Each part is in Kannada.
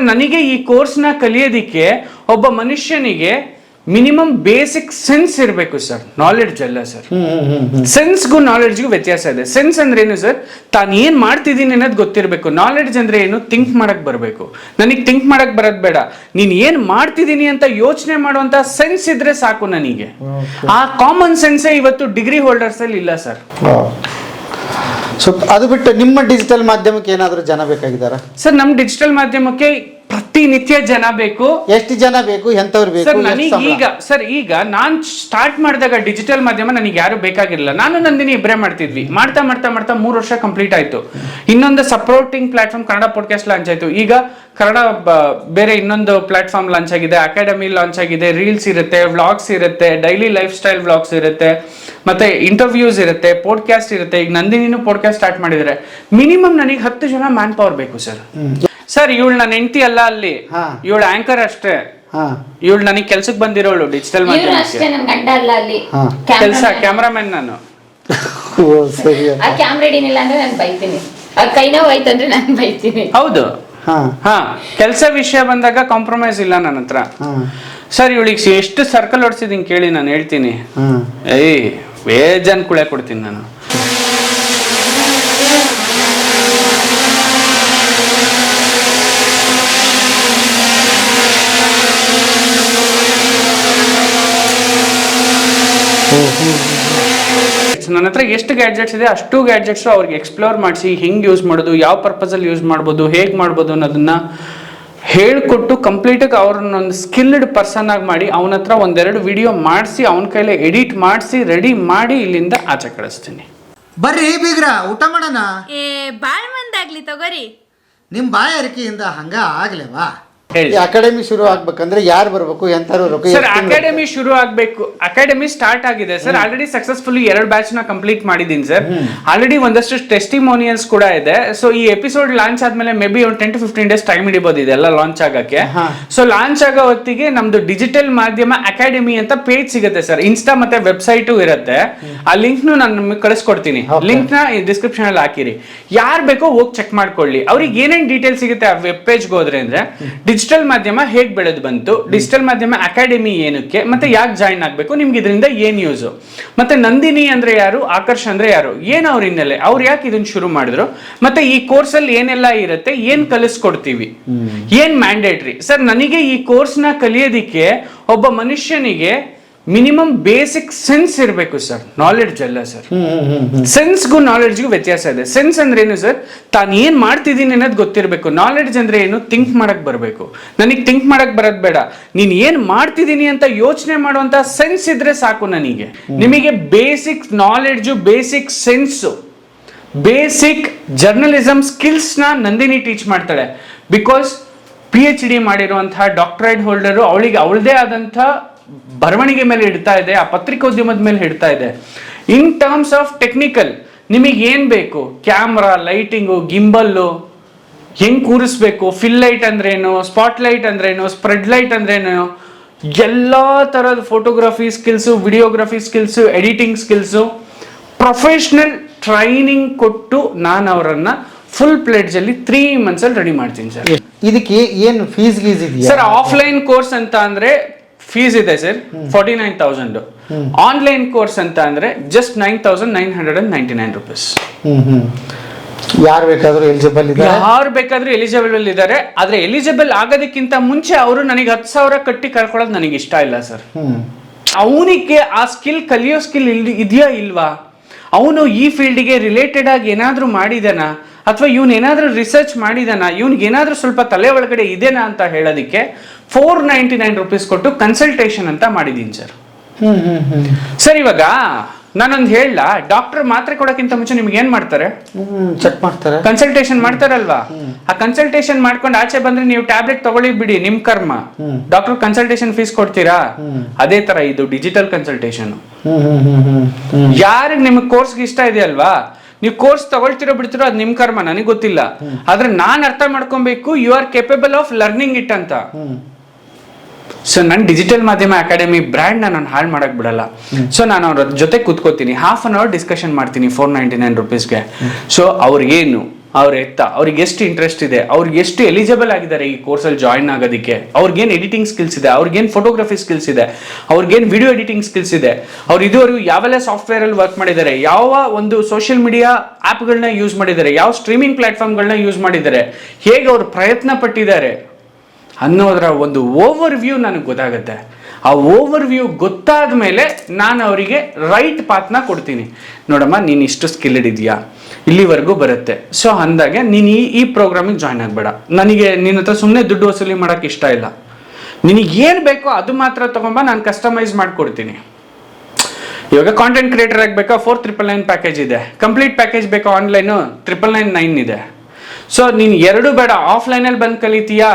ನನಗೆ ಈ ಕೋರ್ಸ್ನ ಕಲಿಯೋದಿಕ್ಕೆ ಒಬ್ಬ ಮನುಷ್ಯನಿಗೆ ಮಿನಿಮಮ್ ಬೇಸಿಕ್ ಸೆನ್ಸ್ ಇರಬೇಕು ಸರ್, ನಾಲೆಡ್ಜ್ ಅಲ್ಲ ಸರ್. ಸೆನ್ಸ್ಗೂ ನಾಲೆಡ್ಜ್ಗೂ ವ್ಯತ್ಯಾಸ ಇದೆ. ಸೆನ್ಸ್ ಅಂದ್ರೆ ಏನು ಸರ್? ತಾನು ಏನ್ ಮಾಡ್ತಿದ್ದೀನಿ ಅನ್ನೋದು ಗೊತ್ತಿರಬೇಕು. ನಾಲೆಡ್ಜ್ ಅಂದ್ರೆ ಏನು? ಥಿಂಕ್ ಮಾಡಕ್ ಬರಬೇಕು. ನನಗೆ ಥಿಂಕ್ ಮಾಡಕ್ ಬರೋದ್ ಬೇಡ, ನೀನ್ ಏನ್ ಮಾಡ್ತಿದ್ದೀನಿ ಅಂತ ಯೋಚನೆ ಮಾಡುವಂತ ಸೆನ್ಸ್ ಇದ್ರೆ ಸಾಕು ನನಗೆ. ಆ ಕಾಮನ್ ಸೆನ್ಸೇ ಇವತ್ತು ಡಿಗ್ರಿ ಹೋಲ್ಡರ್ಸ್ ಅಲ್ಲಿ ಇಲ್ಲ ಸರ್. ಸೊ ಅದು ಬಿಟ್ಟು ನಿಮ್ಮ ಡಿಜಿಟಲ್ ಮಾಧ್ಯಮಕ್ಕೆ ಏನಾದರೂ ಜನ ಬೇಕಾಗಿದ್ದಾರಾ ಸರ್? ನಮ್ಮ ಡಿಜಿಟಲ್ ಮಾಧ್ಯಮಕ್ಕೆ ಪ್ರತಿನಿತ್ಯ ಜನ ಬೇಕು. ಎಷ್ಟು ಜನ ಬೇಕು? ಎಂತವ್ರು ಬೇಕು? ಈಗ ನಾನ್ ಸ್ಟಾರ್ಟ್ ಮಾಡಿದಾಗ ಡಿಜಿಟಲ್ ಮಾಧ್ಯಮ ನನಗೆ ಯಾರು ಬೇಕಾಗಿರಲಿಲ್ಲ. ನಾನು ನಂದಿನಿ ಇಬ್ಬರೇ ಮಾಡ್ತಿದ್ವಿ. ಮಾಡ್ತಾ 3 ವರ್ಷ ಕಂಪ್ಲೀಟ್ ಆಯ್ತು. ಇನ್ನೊಂದು supporting platform Kannada podcast launch ಆಯ್ತು. ಈಗ ಕನ್ನಡ ಬೇರೆ ಇನ್ನೊಂದು ಪ್ಲಾಟ್ಫಾರ್ಮ್ ಲಾಂಚ್ ಆಗಿದೆ, ಅಕಾಡೆಮಿ ಲಾಂಚ್ ಆಗಿದೆ. ರೀಲ್ಸ್ ಇರುತ್ತೆ, ವ್ಲಾಗ್ಸ್ ಇರುತ್ತೆ, ಡೈಲಿ ಲೈಫ್ ಸ್ಟೈಲ್ ವ್ಲಾಗ್ಸ್ ಇರುತ್ತೆ, ಮತ್ತೆ ಇಂಟರ್ವ್ಯೂಸ್ ಇರುತ್ತೆ, ಪಾಡ್ಕಾಸ್ಟ್ ಇರುತ್ತೆ. ಈಗ ನಂದಿನಿನೂ ಪಾಡ್ಕಾಸ್ಟ್ ಸ್ಟಾರ್ಟ್ ಮಾಡಿದ್ರೆ ಮಿನಿಮಮ್ ನನಗೆ 10 ಜನ ಮ್ಯಾನ್ ಪವರ್ ಬೇಕು ಸರ್. ಸರ್ ಇವಳು ನನ್ನ ಹೆಂಡತಿ ಅಲ್ಲ, ಅಲ್ಲಿ ಇವಳು ಆಂಕರ್ ಅಷ್ಟೇ. ಇವಳು ನನಗೆ ಕೆಲ್ಸಕ್ಕೆ ಬಂದಿರೋಳು ಡಿಜಿಟಲ್ ಮಾಧ್ಯಮಕ್ಕೆ. ಕೆಲಸ ಕ್ಯಾಮ್ರಾಮನ್ ನಾನು. ಹೌದು, ಕೆಲಸ ವಿಷಯ ಬಂದಾಗ ಕಾಂಪ್ರಮೈಸ್ ಇಲ್ಲ ನನ್ನ ಹತ್ರ. ಸರ್ ಇವಳಿಗೆ ಎಷ್ಟು ಸರ್ಕಲ್ ಹೊಡ್ಸಿದೀನಿ ಕೇಳಿ, ನಾನು ಹೇಳ್ತೀನಿ. ಬೇಜಾನ್ ಕುಳೆ ಕೊಡ್ತೀನಿ ನಾನು. ನನ್ನ ಹತ್ರ ಎಷ್ಟು ಗ್ಯಾಡ್ಜೆಟ್ಸ್ ಇದೆ ಅಷ್ಟು ಗ್ಯಾಡ್ಜೆಟ್ಸ್ ಅವ್ರಿಗೆ ಎಕ್ಸ್ಪ್ಲೋರ್ ಮಾಡಿಸಿ ಹೆಂಗ್ ಯೂಸ್ ಮಾಡೋದು, ಯಾವ ಪರ್ಪಸ್ ಅಲ್ಲಿ ಯೂಸ್ ಮಾಡ್ಬೋದು, ಹೇಗ್ ಮಾಡ್ಬೋದು ಅನ್ನೋದನ್ನ ಹೇಳ್ಕೊಟ್ಟು ಕಂಪ್ಲೀಟಾಗಿ ಅವ್ರನ್ನೊಂದು ಸ್ಕಿಲ್ಡ್ ಪರ್ಸನ್ ಆಗಿ ಮಾಡಿ ಅವನ ಹತ್ರ 1-2 ವಿಡಿಯೋ ಮಾಡಿಸಿ ಅವನ ಕೈಲೇ ಎಡಿಟ್ ಮಾಡಿಸಿ ರೆಡಿ ಮಾಡಿ ಇಲ್ಲಿಂದ ಆಚೆ ಕಳಿಸ್ತೀನಿ. ಬರ್ರಿ ಬೀಗ್ರ, ಊಟ ಮಾಡೋಣ. ಬಾಳ್ ಮಂದಾಗ್ಲಿ ತಗೋರಿ. ನಿಮ್ ಬಾಯಾರಿಕೆಯಿಂದ ಹಂಗ ಆಗ್ಲೇವಾ? ಅಕಾಡೆಮಿ ಶುರು ಆಗ್ಬೇಕಂದ್ರೆ ಯಾರು ಬರ್ಬೇಕು, ಎಂತಾರು ಸರ್? ಅಕಾಡೆಮಿ ಶುರು ಆಗ್ಬೇಕು. ಅಕಾಡೆಮಿ ಸ್ಟಾರ್ಟ್ ಆಗಿದೆ ಸರ್. ಆಲ್ರೆಡಿ ಸಕ್ಸಸ್ಫುಲಿ 2 ಬ್ಯಾಚ್ ನ ಕಂಪ್ಲೀಟ್ ಮಾಡಿದೀನಿ ಸರ್. ಆಲ್ರೆಡಿ ಒಂದಷ್ಟು ಟೆಸ್ಟಿಮೋನಿಯಲ್ಸ್ ಕೂಡ ಇದೆ. ಸೊ ಈ ಎಪಿಸೋಡ್ ಲಾಂಚ್ ಆದ್ಮೇಲೆ ಮೇ ಬಿ ಒಂದು 10 to 15 ಡೇಸ್ ಟೈಮ್ ಹಿಡಿಬಹುದು ಇದೆಲ್ಲ ಲಾಂಚ್ ಆಗಕ್ಕೆ. ಸೊ ಲಾಂಚ್ ಆಗೋ ಹೊತ್ತಿಗೆ ನಮ್ದು ಡಿಜಿಟಲ್ ಮಾಧ್ಯಮ ಅಕಾಡೆಮಿ ಅಂತ ಪೇಜ್ ಸಿಗುತ್ತೆ ಸರ್. ಇನ್ಸ್ಟಾ ಮತ್ತೆ ವೆಬ್ಸೈಟು ಇರುತ್ತೆ. ಆ ಲಿಂಕ್ ನಾನು ನಿಮಗೆ ಕಳಿಸ್ಕೊಡ್ತೀನಿ. ಲಿಂಕ್ ನ ಡಿಸ್ಕ್ರಿಪ್ಷನ್ ಅಲ್ಲಿ ಹಾಕಿರಿ. ಯಾರು ಬೇಕೋ ಹೋಗಿ ಚೆಕ್ ಮಾಡ್ಕೊಳ್ಳಿ. ಅವ್ರಿಗೆ ಏನೇನ್ ಡೀಟೇಲ್ಸ್ ಸಿಗುತ್ತೆ ಆ ವೆಬ್ ಪೇಜ್ಗೆ ಹೋದ್ರೆ ಅಂದ್ರೆ ಡಿಜಿಟಲ್ ಮಾಧ್ಯಮ ಹೇಗ್ ಬೆಳೆದು ಬಂತು, ಡಿಜಿಟಲ್ ಮಾಧ್ಯಮ ಅಕಾಡೆಮಿ ಏನಕ್ಕೆ, ಮತ್ತೆ ಯಾಕೆ ಜಾಯಿನ್ ಆಗ್ಬೇಕು, ನಿಮ್ಗೆ ಇದರಿಂದ ಏನ್ ಯೂಸ್, ಮತ್ತೆ ನಂದಿನಿ ಅಂದ್ರೆ ಯಾರು, ಆಕರ್ಷ್ ಅಂದ್ರೆ ಯಾರು, ಏನ್ ಅವ್ರ ಹಿನ್ನೆಲೆ, ಅವ್ರು ಯಾಕೆ ಇದನ್ನ ಶುರು ಮಾಡಿದ್ರು, ಮತ್ತೆ ಈ ಕೋರ್ಸ್ ಅಲ್ಲಿ ಏನೆಲ್ಲ ಇರುತ್ತೆ, ಏನ್ ಕಲಿಸ್ಕೊಡ್ತೀವಿ, ಏನ್ ಮ್ಯಾಂಡೇಟ್ರಿ. ಸರ್ ನನಗೆ ಈ ಕೋರ್ಸ್ ನ ಕಲಿಯೋದಿಕ್ಕೆ ಒಬ್ಬ ಮನುಷ್ಯನಿಗೆ ಮಿನಿಮಮ್ ಬೇಸಿಕ್ ಸೆನ್ಸ್ ಇರಬೇಕು ಸರ್, ನಾಲೆಡ್ಜ್ ಅಲ್ಲ ಸರ್. ಸೆನ್ಸ್ಗೂ ನಾಲೆಡ್ಜ್ಗೂ ವ್ಯತ್ಯಾಸ ಇದೆ. ಸೆನ್ಸ್ ಅಂದ್ರೆ ಏನು ಸರ್? ತಾನು ಏನ್ ಮಾಡ್ತಿದ್ದೀನಿ ಅನ್ನೋದು ಗೊತ್ತಿರಬೇಕು. ನಾಲೆಡ್ಜ್ ಅಂದ್ರೆ ಏನು? ಥಿಂಕ್ ಮಾಡಕ್ ಬರಬೇಕು. ನನಗೆ ಥಿಂಕ್ ಮಾಡಕ್ ಬರೋದ್ ಬೇಡ, ನೀನ್ ಏನ್ ಮಾಡ್ತಿದ್ದೀನಿ ಅಂತ ಯೋಚನೆ ಮಾಡುವಂತ ಸೆನ್ಸ್ ಇದ್ರೆ ಸಾಕು ನನಗೆ. ನಿಮಗೆ basic knowledge, basic sense, basic journalism skills ನ ನಂದಿನಿ ಟೀಚ್ ಮಾಡ್ತಾಳೆ. ಬಿಕಾಸ್ PhD ಮಾಡಿರುವಂತಹ ಡಾಕ್ಟರೇಟ್ ಹೋಲ್ಡರು, ಅವಳಿಗೆ ಅವಳದೇ ಆದಂಥ ಬರವಣಿಗೆ ಮೇಲೆ ಇಡ್ತಾ ಇದೆ, ಆ ಪತ್ರಿಕೋದ್ಯಮದ ಮೇಲೆ ಇಡ್ತಾ ಇದೆ. ಇನ್ ಟರ್ಮ್ಸ್ ಆಫ್ ಟೆಕ್ನಿಕಲ್ ನಿಮಗೆ ಏನ್ ಬೇಕು, ಕ್ಯಾಮ್ರಾ, ಲೈಟಿಂಗು, ಗಿಂಬಲ್ಲು ಹೆಂಗ್ ಕೂರಿಸ್ಬೇಕು, ಫಿಲ್ ಲೈಟ್ ಅಂದ್ರೇನು, ಸ್ಪಾಟ್ ಲೈಟ್ ಅಂದ್ರೇನು, ಸ್ಪ್ರೆಡ್ ಲೈಟ್ ಅಂದ್ರೇನು, ಎಲ್ಲಾ ತರದ photography skills, videography skills, editing skills, professional training ಕೊಟ್ಟು ನಾನು ಅವರನ್ನ ಫುಲ್ ಪ್ಲೇಟ್ಸ್ ಅಲ್ಲಿ 3 months ಅಲ್ಲಿ ರೆಡಿ ಮಾಡ್ತೀನಿ ಸರ್. ಇದಕ್ಕೆ ಏನು ಫೀಸ್ ಗೀಸ್ ಇದೆಯಾ ಸರ್? ಆಫ್ಲೈನ್ ಕೋರ್ಸ್ ಅಂತ ಅಂದ್ರೆ ಫೀಸ್ ಇದೆ ಸರ್ 49,000. ಆನ್ಲೈನ್ ಕೋರ್ಸ್ ಅಂತ ಅಂದ್ರೆ ಜಸ್ಟ್ 9,999 rupees. ಯಾರು ಬೇಕಾದ್ರೂ ಎಲಿಜಿಬಲ್ ಇದ್ದಾರೆ. ಆದ್ರೆ ಎಲಿಜಿಬಲ್ ಆಗೋದಕ್ಕಿಂತ ಮುಂಚೆ ಅವರು ನನಗೆ 10,000 ಕಟ್ಟಿ ಕಳ್ಕೊಳ್ಳೋದು ನನಗೆ ಇಷ್ಟ ಇಲ್ಲ ಸರ್. ಅವನಿಗೆ ಆ ಸ್ಕಿಲ್ ಕಲಿಯೋ ಸ್ಕಿಲ್ ಇದೆಯಾ ಇಲ್ವಾ, ಅವನು ಈ ಫೀಲ್ಡ್ಗೆ ರಿಲೇಟೆಡ್ ಆಗಿ ಏನಾದ್ರೂ ಮಾಡಿದಾನ, ಅಥವಾ ಇವನ್ ಏನಾದ್ರೂ ರಿಸರ್ಚ್ ಮಾಡಿದಾನ, ಇವನ್ಗೆ ಏನಾದ್ರೂ ಸ್ವಲ್ಪ ತಲೆ ಒಳಗಡೆ ಇದೆನಾ ಅಂತ ಹೇಳೋದಕ್ಕೆ 499 rupees ಕೊಟ್ಟು ಕನ್ಸಲ್ಟೇಷನ್ ಅಂತ ಮಾಡಿದೀನಿ ಸರ್. ಸರ್ ಇವಾಗ ನಾನೊಂದು ಹೇಳ, ಡಾಕ್ಟರ್ ಮಾತ್ರೆ ಕೊಡೋಕ್ಕಿಂತ ಮುಂಚೆ ನಿಮ್ಗೆ ಏನ್ ಮಾಡ್ತಾರೆ? ಚೆಕ್ ಮಾಡ್ತಾರೆ, ಕನ್ಸಲ್ಟೇಷನ್ ಮಾಡ್ತಾರಲ್ವಾ. ಆ ಕನ್ಸಲ್ಟೇಷನ್ ಮಾಡ್ಕೊಂಡು ಆಚೆ ಬಂದ್ರೆ ನೀವು ಟ್ಯಾಬ್ಲೆಟ್ ತಗೊಳ್ಳಿ ಬಿಡಿ, ನಿಮ್ ಕರ್ಮ. ಡಾಕ್ಟರ್ ಕನ್ಸಲ್ಟೇಷನ್ ಫೀಸ್ ಕೊಡ್ತೀರಾ? ಅದೇ ತರ ಇದು ಡಿಜಿಟಲ್ ಕನ್ಸಲ್ಟೇಷನ್. ಯಾರಿಗೆ ನಿಮ್ಗೆ ಕೋರ್ಸ್ಗೆ ಇಷ್ಟ ಇದೆಯಲ್ವಾ, ನೀವು ಕೋರ್ಸ್ ತಗೊಳ್ತಿರೋ ಬಿಡ್ತಿರೋ ಅದು ನಿಮ್ ಕರ್ಮ, ನನಗೆ ಗೊತ್ತಿಲ್ಲ. ಆದ್ರೆ ನಾನ್ ಅರ್ಥ ಮಾಡ್ಕೊಬೇಕು, you are capable of learning it ಅಂತ. ಸೊ ನನ್ನ ಡಿಜಿಟಲ್ ಮಾಧ್ಯಮ ಅಕಾಡೆಮಿ ಬ್ರ್ಯಾಂಡ್ ನಾನು ಹಾಳು ಮಾಡಕ್ ಬಿಡಲ್ಲ. ಸೊ ನಾನು ಅವ್ರ ಜೊತೆ ಕೂತ್ಕೋತೀನಿ, 1/2 hour ಡಿಸ್ಕಷನ್ ಮಾಡ್ತೀನಿ 499 rupeesಗೆ. ಸೊ ಅವ್ರಿಗೇನು ಅವ್ರ ಎತ್ತ, ಅವ್ರಿಗೆ ಎಷ್ಟು ಇಂಟ್ರೆಸ್ಟ್ ಇದೆ, ಅವ್ರಿಗೆ ಎಷ್ಟು ಎಲಿಜಿಬಲ್ ಆಗಿದ್ದಾರೆ ಈ ಕೋರ್ಸಲ್ಲಿ ಜಾಯಿನ್ ಆಗೋದಕ್ಕೆ, ಅವ್ರಿಗೇನು ಎಡಿಟಿಂಗ್ ಸ್ಕಿಲ್ಸ್ ಇದೆ, ಅವ್ರಿಗೇನು ಫೋಟೋಗ್ರಫಿ ಸ್ಕಿಲ್ಸ್ ಇದೆ, ಅವ್ರಿಗೇನು ವಿಡಿಯೋ ಎಡಿಟಿಂಗ್ ಸ್ಕಿಲ್ಸ್ ಇದೆ, ಅವ್ರು ಇದುವರೆಗೂ ಯಾವೆಲ್ಲ ಸಾಫ್ಟ್ವೇರಲ್ಲಿ ವರ್ಕ್ ಮಾಡಿದ್ದಾರೆ, ಯಾವ ಒಂದು ಸೋಷಿಯಲ್ ಮೀಡಿಯಾ ಆ್ಯಪ್ಗಳನ್ನ ಯೂಸ್ ಮಾಡಿದ್ದಾರೆ, ಯಾವ ಸ್ಟ್ರೀಮಿಂಗ್ ಪ್ಲಾಟ್ಫಾರ್ಮ್ಗಳನ್ನ ಯೂಸ್ ಮಾಡಿದ್ದಾರೆ, ಹೇಗೆ ಅವ್ರು ಪ್ರಯತ್ನ ಪಟ್ಟಿದ್ದಾರೆ ಅನ್ನೋದರ ಒಂದು ಓವರ್ ವ್ಯೂ ನನಗೆ ಗೊತ್ತಾಗುತ್ತೆ. ಆ ಓವರ್ ವ್ಯೂ ಗೊತ್ತಾದ ಮೇಲೆ ನಾನು ಅವರಿಗೆ ರೈಟ್ ಪಾತ್ನ ಕೊಡ್ತೀನಿ. ನೋಡಮ್ಮ, ನೀನು ಇಷ್ಟು ಸ್ಕಿಲ್ಡ್ ಇದೆಯಾ, ಇಲ್ಲಿವರೆಗೂ ಬರುತ್ತೆ, ಸೊ ಅಂದಾಗೆ ನೀನು ಈ ಪ್ರೋಗ್ರಾಮಿಗೆ ಜಾಯ್ನ್ ಆಗಬೇಡ. ನನಗೆ ನಿನ್ನ ಹತ್ರ ಸುಮ್ಮನೆ ದುಡ್ಡು ವಸೂಲಿ ಮಾಡೋಕ್ಕೆ ಇಷ್ಟ ಇಲ್ಲ. ನಿನಗೆ ಏನು ಬೇಕೋ ಅದು ಮಾತ್ರ ತೊಗೊಂಬ, ನಾನು ಕಸ್ಟಮೈಸ್ ಮಾಡಿಕೊಡ್ತೀನಿ. ಇವಾಗ ಕಾಂಟೆಂಟ್ ಕ್ರಿಯೇಟರ್ ಆಗಬೇಕಾ 4999 ಪ್ಯಾಕೇಜ್ ಇದೆ, ಕಂಪ್ಲೀಟ್ ಪ್ಯಾಕೇಜ್ ಬೇಕಾ ಆನ್ಲೈನು 9999 ಇದೆ. ಸೊ ನೀನು ಎರಡು ಬೇಡ, ಆಫ್ಲೈನಲ್ಲಿ ಬಂದು ಕಲಿತೀಯಾ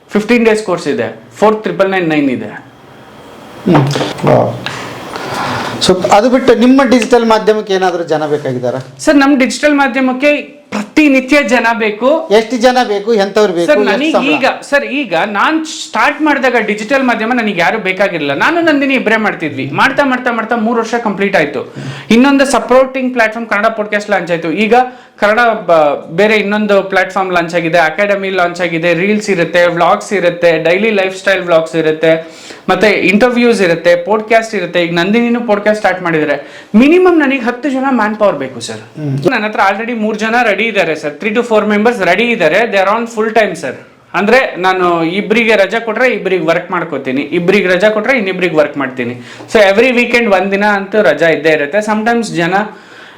15 days ಕೋರ್ಸ್ ಇದೆ, 4999 ಇದೆ. ಸೊ ಅದು ಬಿಟ್ಟು ನಿಮ್ಮ ಡಿಜಿಟಲ್ ಮಾಧ್ಯಮಕ್ಕೆ ಏನಾದರೂ ಜನ ಬೇಕಾಗಿದ್ದಾರಾ ಸರ್? ನಮ್ಮ ಡಿಜಿಟಲ್ ಮಾಧ್ಯಮಕ್ಕೆ ಪ್ರತಿನಿತ್ಯ ಜನ ಬೇಕು. ಎಷ್ಟು ಜನ ಬೇಕು, ಎಂಥವ್ರು ಬೇಕು? ಸರ್ ನನಗೆ ಈಗ ನಾನು ಸ್ಟಾರ್ಟ್ ಮಾಡಿದಾಗ ಡಿಜಿಟಲ್ ಮಾಧ್ಯಮ ನನಗೆ ಯಾರು ಬೇಕಾಗಿರಲಿಲ್ಲ. ನಾನು ನಂದಿನಿ ಇಬ್ಬರೇ ಮಾಡ್ತಿದ್ವಿ. ಮಾಡ್ತಾ 3 ವರ್ಷ ಕಂಪ್ಲೀಟ್ ಆಯ್ತು. ಇನ್ನೊಂದು supporting platform Kannada podcast launch ಆಯ್ತು. ಈಗ ಕನ್ನಡ ಬೇರೆ ಇನ್ನೊಂದು ಪ್ಲಾಟ್ಫಾರ್ಮ್ ಲಾಂಚ್ ಆಗಿದೆ, ಅಕಾಡೆಮಿ ಲಾಂಚ್ ಆಗಿದೆ, ರೀಲ್ಸ್ ಇರುತ್ತೆ, ವ್ಲಾಗ್ಸ್ ಇರುತ್ತೆ, ಡೈಲಿ ಲೈಫ್ ಸ್ಟೈಲ್ ವ್ಲಾಗ್ಸ್ ಇರುತ್ತೆ, ಮತ್ತೆ ಇಂಟರ್ವ್ಯೂಸ್ ಇರುತ್ತೆ, ಪಾಡ್ಕಾಸ್ಟ್ ಇರುತ್ತೆ. ಈಗ ನಂದಿನಿನೂ ಪಾಡ್ಕಾಸ್ಟ್ ಸ್ಟಾರ್ಟ್ ಮಾಡಿದರೆ ಮಿನಿಮಮ್ ನನಗೆ 10 ಜನ ಮ್ಯಾನ್ ಪವರ್ ಬೇಕು ಸರ್. ನನ್ನ ಹತ್ರ ಆಲ್ರೆಡಿ 3 ಜನ ರೆಡಿ ಇದ್ದಾರೆ ಸರ್. 3 to 4 members ರೆಡಿ ಇದ್ದಾರೆ. They are on full time sir. ಅಂದ್ರೆ ನಾನು ಇಬ್ಬರಿಗೆ ರಜಾ ಕೊಟ್ರೆ ಇಬ್ಬರಿಗೆ ವರ್ಕ್ ಮಾಡ್ಕೋತೀನಿ, ಇಬ್ಬರಿಗೆ ರಜಾ ಕೊಟ್ರೆ ಇನ್ನಿಬ್ಬರಿಗೆ ವರ್ಕ್ ಮಾಡ್ತೀನಿ. ಸೊ ಎವ್ರಿ ವೀಕೆಂಡ್ ಒಂದಿನ ಅಂತೂ ರಜಾ ಇದ್ದೇ ಇರುತ್ತೆ. ಸಮ್ಟೈಮ್ಸ್ ಜನ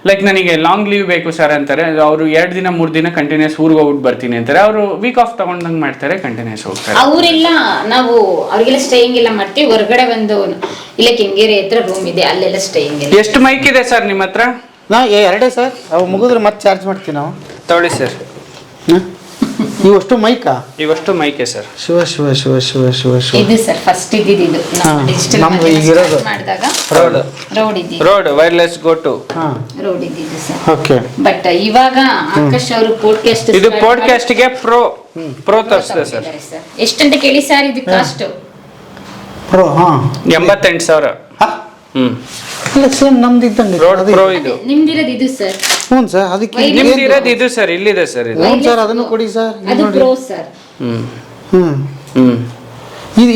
ಲೈಕ್ ನನಗೆ ಲಾಂಗ್ ಲೀವ್ ಬೇಕು ಸರ್ ಅಂತಾರೆ. ಅವರು 2 ದಿನ 3 ದಿನ ಕಂಟಿನ್ಯೂಸ್ ಊರಿಗೆ ಹೋಗ್ಬಿಟ್ಟು ಬರ್ತೀನಿ ಅಂತಾರೆ. ಅವರು ವೀಕ್ ಆಫ್ ತಗೊಂಡಂಗೆ ಮಾಡ್ತಾರೆ, ಕಂಟಿನ್ಯೂಸ್ ಹೋಗ್ತಾರೆ. ಅವರೆಲ್ಲ ನಾವು ಅವ್ರಿಗೆಲ್ಲ ಸ್ಟೇಯಿಂಗ್ ಎಲ್ಲ ಮಾಡ್ತೀವಿ. ಹೊರಗಡೆ ಒಂದು ಇಲ್ಲೇ ಕೆಂಗೇರಿ ಹತ್ರ ರೂಮ್ ಇದೆ, ಅಲ್ಲೆಲ್ಲ ಸ್ಟೇಯಿಂಗ್ ಇದೆ. ಎಷ್ಟು ಮೈಕ್ ಇದೆ ಸರ್ ನಿಮ್ಮ ಹತ್ರ? ಎರಡೇ ಸರ್. ಅವು ಮುಗಿದ್ರೆ ಮತ್ತೆ ಚಾರ್ಜ್ ಮಾಡ್ತೀವಿ ನಾವು. ತಗೊಳ್ಳಿ ಸರ್. ಇವಷ್ಟು ಮೈಕಾ? ಇವಷ್ಟು ಮೈಕೆ ಸರ್. ಶಿವ ಶಿವ ಶಿವ ಶಿವ ಶಿವ ಶಿವ. ಇದು ಸರ್ ಫಸ್ಟ್ ಇದ್ದಿದ್ದು ಡಿಜಿಟಲ್ ಮಾಡಿದಾಗ road wireless go to road ಇದ್ದಿದ್ದು ಸರ್. ಓಕೆ. ಬಟ್ ಇವಾಗ ಆಕಾಶ್ ಅವರು ಪಾಡ್ಕಾಸ್ಟ್ ಇದು ಪಾಡ್ಕಾಸ್ಟ್ ಗೆ ಪ್ರೋ ತರಿಸಿದೆ ಸರ್. ಎಷ್ಟಂತ ಕೇಳಿ ಸರ್ ಇದು ಕಾಸ್ಟ್? ಪ್ರೋ 88,000. ಅಲ್ಲ ಸೇಮ್ ನಮ್ದು ಇದ್ದಂಗೆ ರೋಡ್ ಪ್ರೋ ಇದು. ನಿಮ್ದಿರೋದು ಇದು ಸರ್. ಹ್ಞೂ ಸರ್, ಅದಕ್ಕೆ ನಿಮ್ದು ಇರೋದು ಇದು ಸರ್, ಇಲ್ಲಿದೆ ಸರ್ ಇದು. ಹ್ಞೂ ಸರ್, ಅದನ್ನು ಕೊಡಿ ಸರ್. ಅದು ಪ್ರೋ ಸರ್.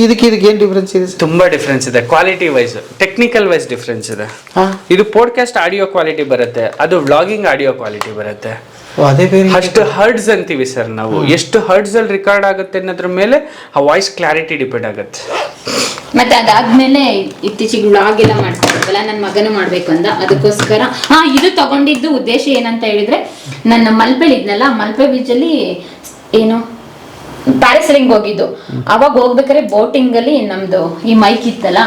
ಇದಕ್ಕೆ ಏನು ಡಿಫ್ರೆನ್ಸ್ ಇದೆ? ತುಂಬಾ ಡಿಫ್ರೆನ್ಸ್ ಇದೆ. Quality wise, technical wise difference ಇದೆ. ಇದು ಪಾಡ್ಕಾಸ್ಟ್ ಆಡಿಯೋ ಕ್ವಾಲಿಟಿ ಬರುತ್ತೆ, ಅದು ವ್ಲಾಗಿಂಗ್ ಆಡಿಯೋ ಕ್ವಾಲಿಟಿ ಬರುತ್ತೆ. ಅಷ್ಟು ಹರ್ಡ್ಸ್ ಅಂತೀವಿ ಸರ್ ನಾವು. ಎಷ್ಟು ಹರ್ಡ್ಸ್ ಅಲ್ಲಿ ರೆಕಾರ್ಡ್ ಆಗುತ್ತೆ ಅನ್ನೋದ್ರ ಮೇಲೆ ಆ ವಾಯ್ಸ್ ಕ್ಲಾರಿಟಿ ಡಿಪೆಂಡ್ ಆಗುತ್ತೆ. ಮತ್ತೆ ಅದಾದ್ಮೇಲೆ ಇತ್ತೀಚೆಗೆ ವ್ಲಾಗ್ ಎಲ್ಲ ಮಾಡ್ತಿದ್ವಲ್ಲ, ನನ್ನ ಮಗನು ಮಾಡ್ಬೇಕು ಅಂದ, ಅದಕ್ಕೋಸ್ಕರ ಇದು ತಗೊಂಡಿದ್ದು ಉದ್ದೇಶ ಏನಂತ ಹೇಳಿದ್ರೆ, ನನ್ನ ಮಲ್ಪೆ ಇದ್ನಲ್ಲ, ಮಲ್ಪೆ ಬೀಚ್ ಅಲ್ಲಿ ಏನು ಪ್ಯಾರಾಸೈಲಿಂಗ್ ಹೋಗಿದ್ದು. ಅವಾಗ ಹೋಗ್ಬೇಕಾದ್ರೆ ಬೋಟಿಂಗ್ ಅಲ್ಲಿ ನಮ್ದು ಈ ಮೈಕ್ ಇತ್ತಲ್ಲ,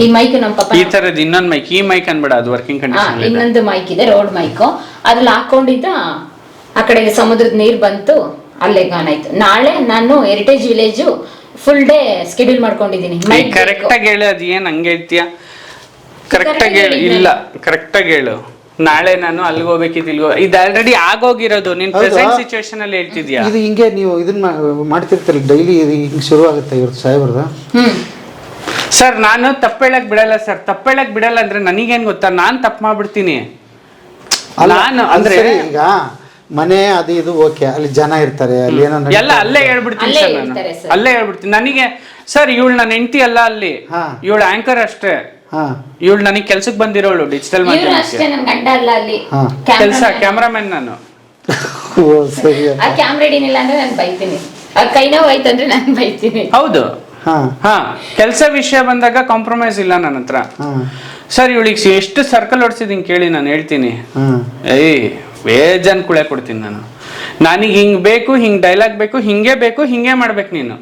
ಈ ಮೈಕ್ ನಮ್ಮ ಪಾಪ ಈ ತರದ್ ಇನ್ನೊಂದು ಮೈಕ್, ಈ ಮೈಕ್ ಅನ್ಬೇಡ, ಅದು ವರ್ಕಿಂಗ್ ಕಂಡೀಷನ್. ಇನ್ನೊಂದು ಮೈಕ್ ಇದೆ, ರೋಡ್ ಮೈಕ್. ಅದ್ರಲ್ಲಿ ಹಾಕೊಂಡಿದ್ದ ಆ ಕಡೆ ಸಮುದ್ರದ ನೀರ್ ಬಂತು, ಅಲ್ಲೇ ಗಾನ್ ಆಯ್ತು. ನಾಳೆ ನಾನು heritage village full day schedule ಮಾಡ್ಕೊಂಡಿದ್ದೀನಿ. ಕರೆಕ್ಟ್ ಆಗಿ ಹೇಳು, ಅದು ಏನ್ ಹಂಗೆ ಐತಿಯಾ? ಕರೆಕ್ಟ್ ಆಗಿ ಹೇಳು. ಇಲ್ಲ, ಕರೆಕ್ಟ್ ಆಗಿ ಹೇಳು. ನಾಳೆ ನಾನು ಅಲ್ಲಿಗೆ ಹೋಗ್ಬೇಕಿತ್ತು, ಇಲ್ಲಿಗೆ ಇದು ಆಲ್ರೆಡಿ ಆಗೋಗಿರೋದು. ನೀನ್ ಪ್ರೆಸೆಂಟ್ ಸಿಚುವೇಶನ್ ಅಲ್ಲಿ ಹೇಳ್ತಿದ್ಯಾ? ಇದು ಹಿಂಗೆ ನೀವು ಇದನ್ನ ಮಾಡ್ತಿರ್ತೀರಿ ಡೈಲಿ, ಇದು ಹಿಂಗೆ ಶುರು ಆಗುತ್ತೆ ಇವ್ರದ್ದು ಸಾಹೇಬ್ರದ. ಸರ್ ನಾನು ತಪ್ಪೇಳಕ್ ಬಿಡಲ್ಲ ಸರ್. ತಪ್ಪೇಳಕ್ ಬಿಡಲ್ಲ ಅಂದ್ರೆ ನನಗೇನ್ ಗೊತ್ತಾ, ನಾನ್ ತಪ್ಪು ಮಾಡ್ಬಿಡ್ತೀನಿ. ನಾನು ಅಂದ್ರೆ ಈಗ ಮನೆ ಅದು ಇದು ಓಕೆ, ಅಲ್ಲಿ ಜನ ಇರ್ತಾರೆ, ಅಲ್ಲಿ ಏನೋ ಎಲ್ಲ ಅಲ್ಲೇ ಹೇಳ್ಬಿಡ್ತೀನಿ ಸರ್. ನಾನು ಅಲ್ಲೇ ಹೇಳ್ಬಿಡ್ತೀನಿ. ನನಗೆ ಸರ್ ಇವಳು ನನ್ನ ಹೆಂಡತಿ ಅಲ್ಲ, ಅಲ್ಲಿ ಇವಳು ಆಂಕರ್ ಅಷ್ಟೇ. ಇವಳು ನನಗೆ ಕೆಲ್ಸಕ್ಕೆ ಬಂದಿರೋಳು ಡಿಜಿಟಲ್ ಮಾಧ್ಯಮಕ್ಕೆ. ಕೆಲಸ ಕ್ಯಾಮ್ರಾಮನ್ ನಾನು. ಕ್ಯಾಮ್ರಾ ಹಿಡಿನಿಲ್ಲ ಅಂದ್ರೆ ನಾನು ಬೈತೀನಿ, ಕೈ ನೋವು ಆಯ್ತು ಅಂದ್ರೆ ನಾನು ಬೈತೀನಿ. ಹೌದು. ಕೆಲಸ ವಿಷಯ ಬಂದಾಗ ಕಾಂಪ್ರಮೈಸ್ ಇಲ್ಲ ನನ್ನ ಹತ್ರ. ಸರ್ ಇವಳಿಗೆ ಎಷ್ಟು ಸರ್ಕಲ್ ಹೊಡ್ಸಿದೀನಿ ಕೇಳಿ, ನಾನು ಹೇಳ್ತೀನಿ. ಬೇಜಾನ್ ಕುಳೆ ಕೊಡ್ತೀನಿ ನಾನು. ನನಗೆ ಹಿಂಗ್ ಬೇಕು, ಹಿಂಗ್ ಡೈಲಾಗ್ ಬೇಕು, ಹಿಂಗೆ ಬೇಕು, ಹಿಂಗೆ ಮಾಡ್ಬೇಕು ನೀನು.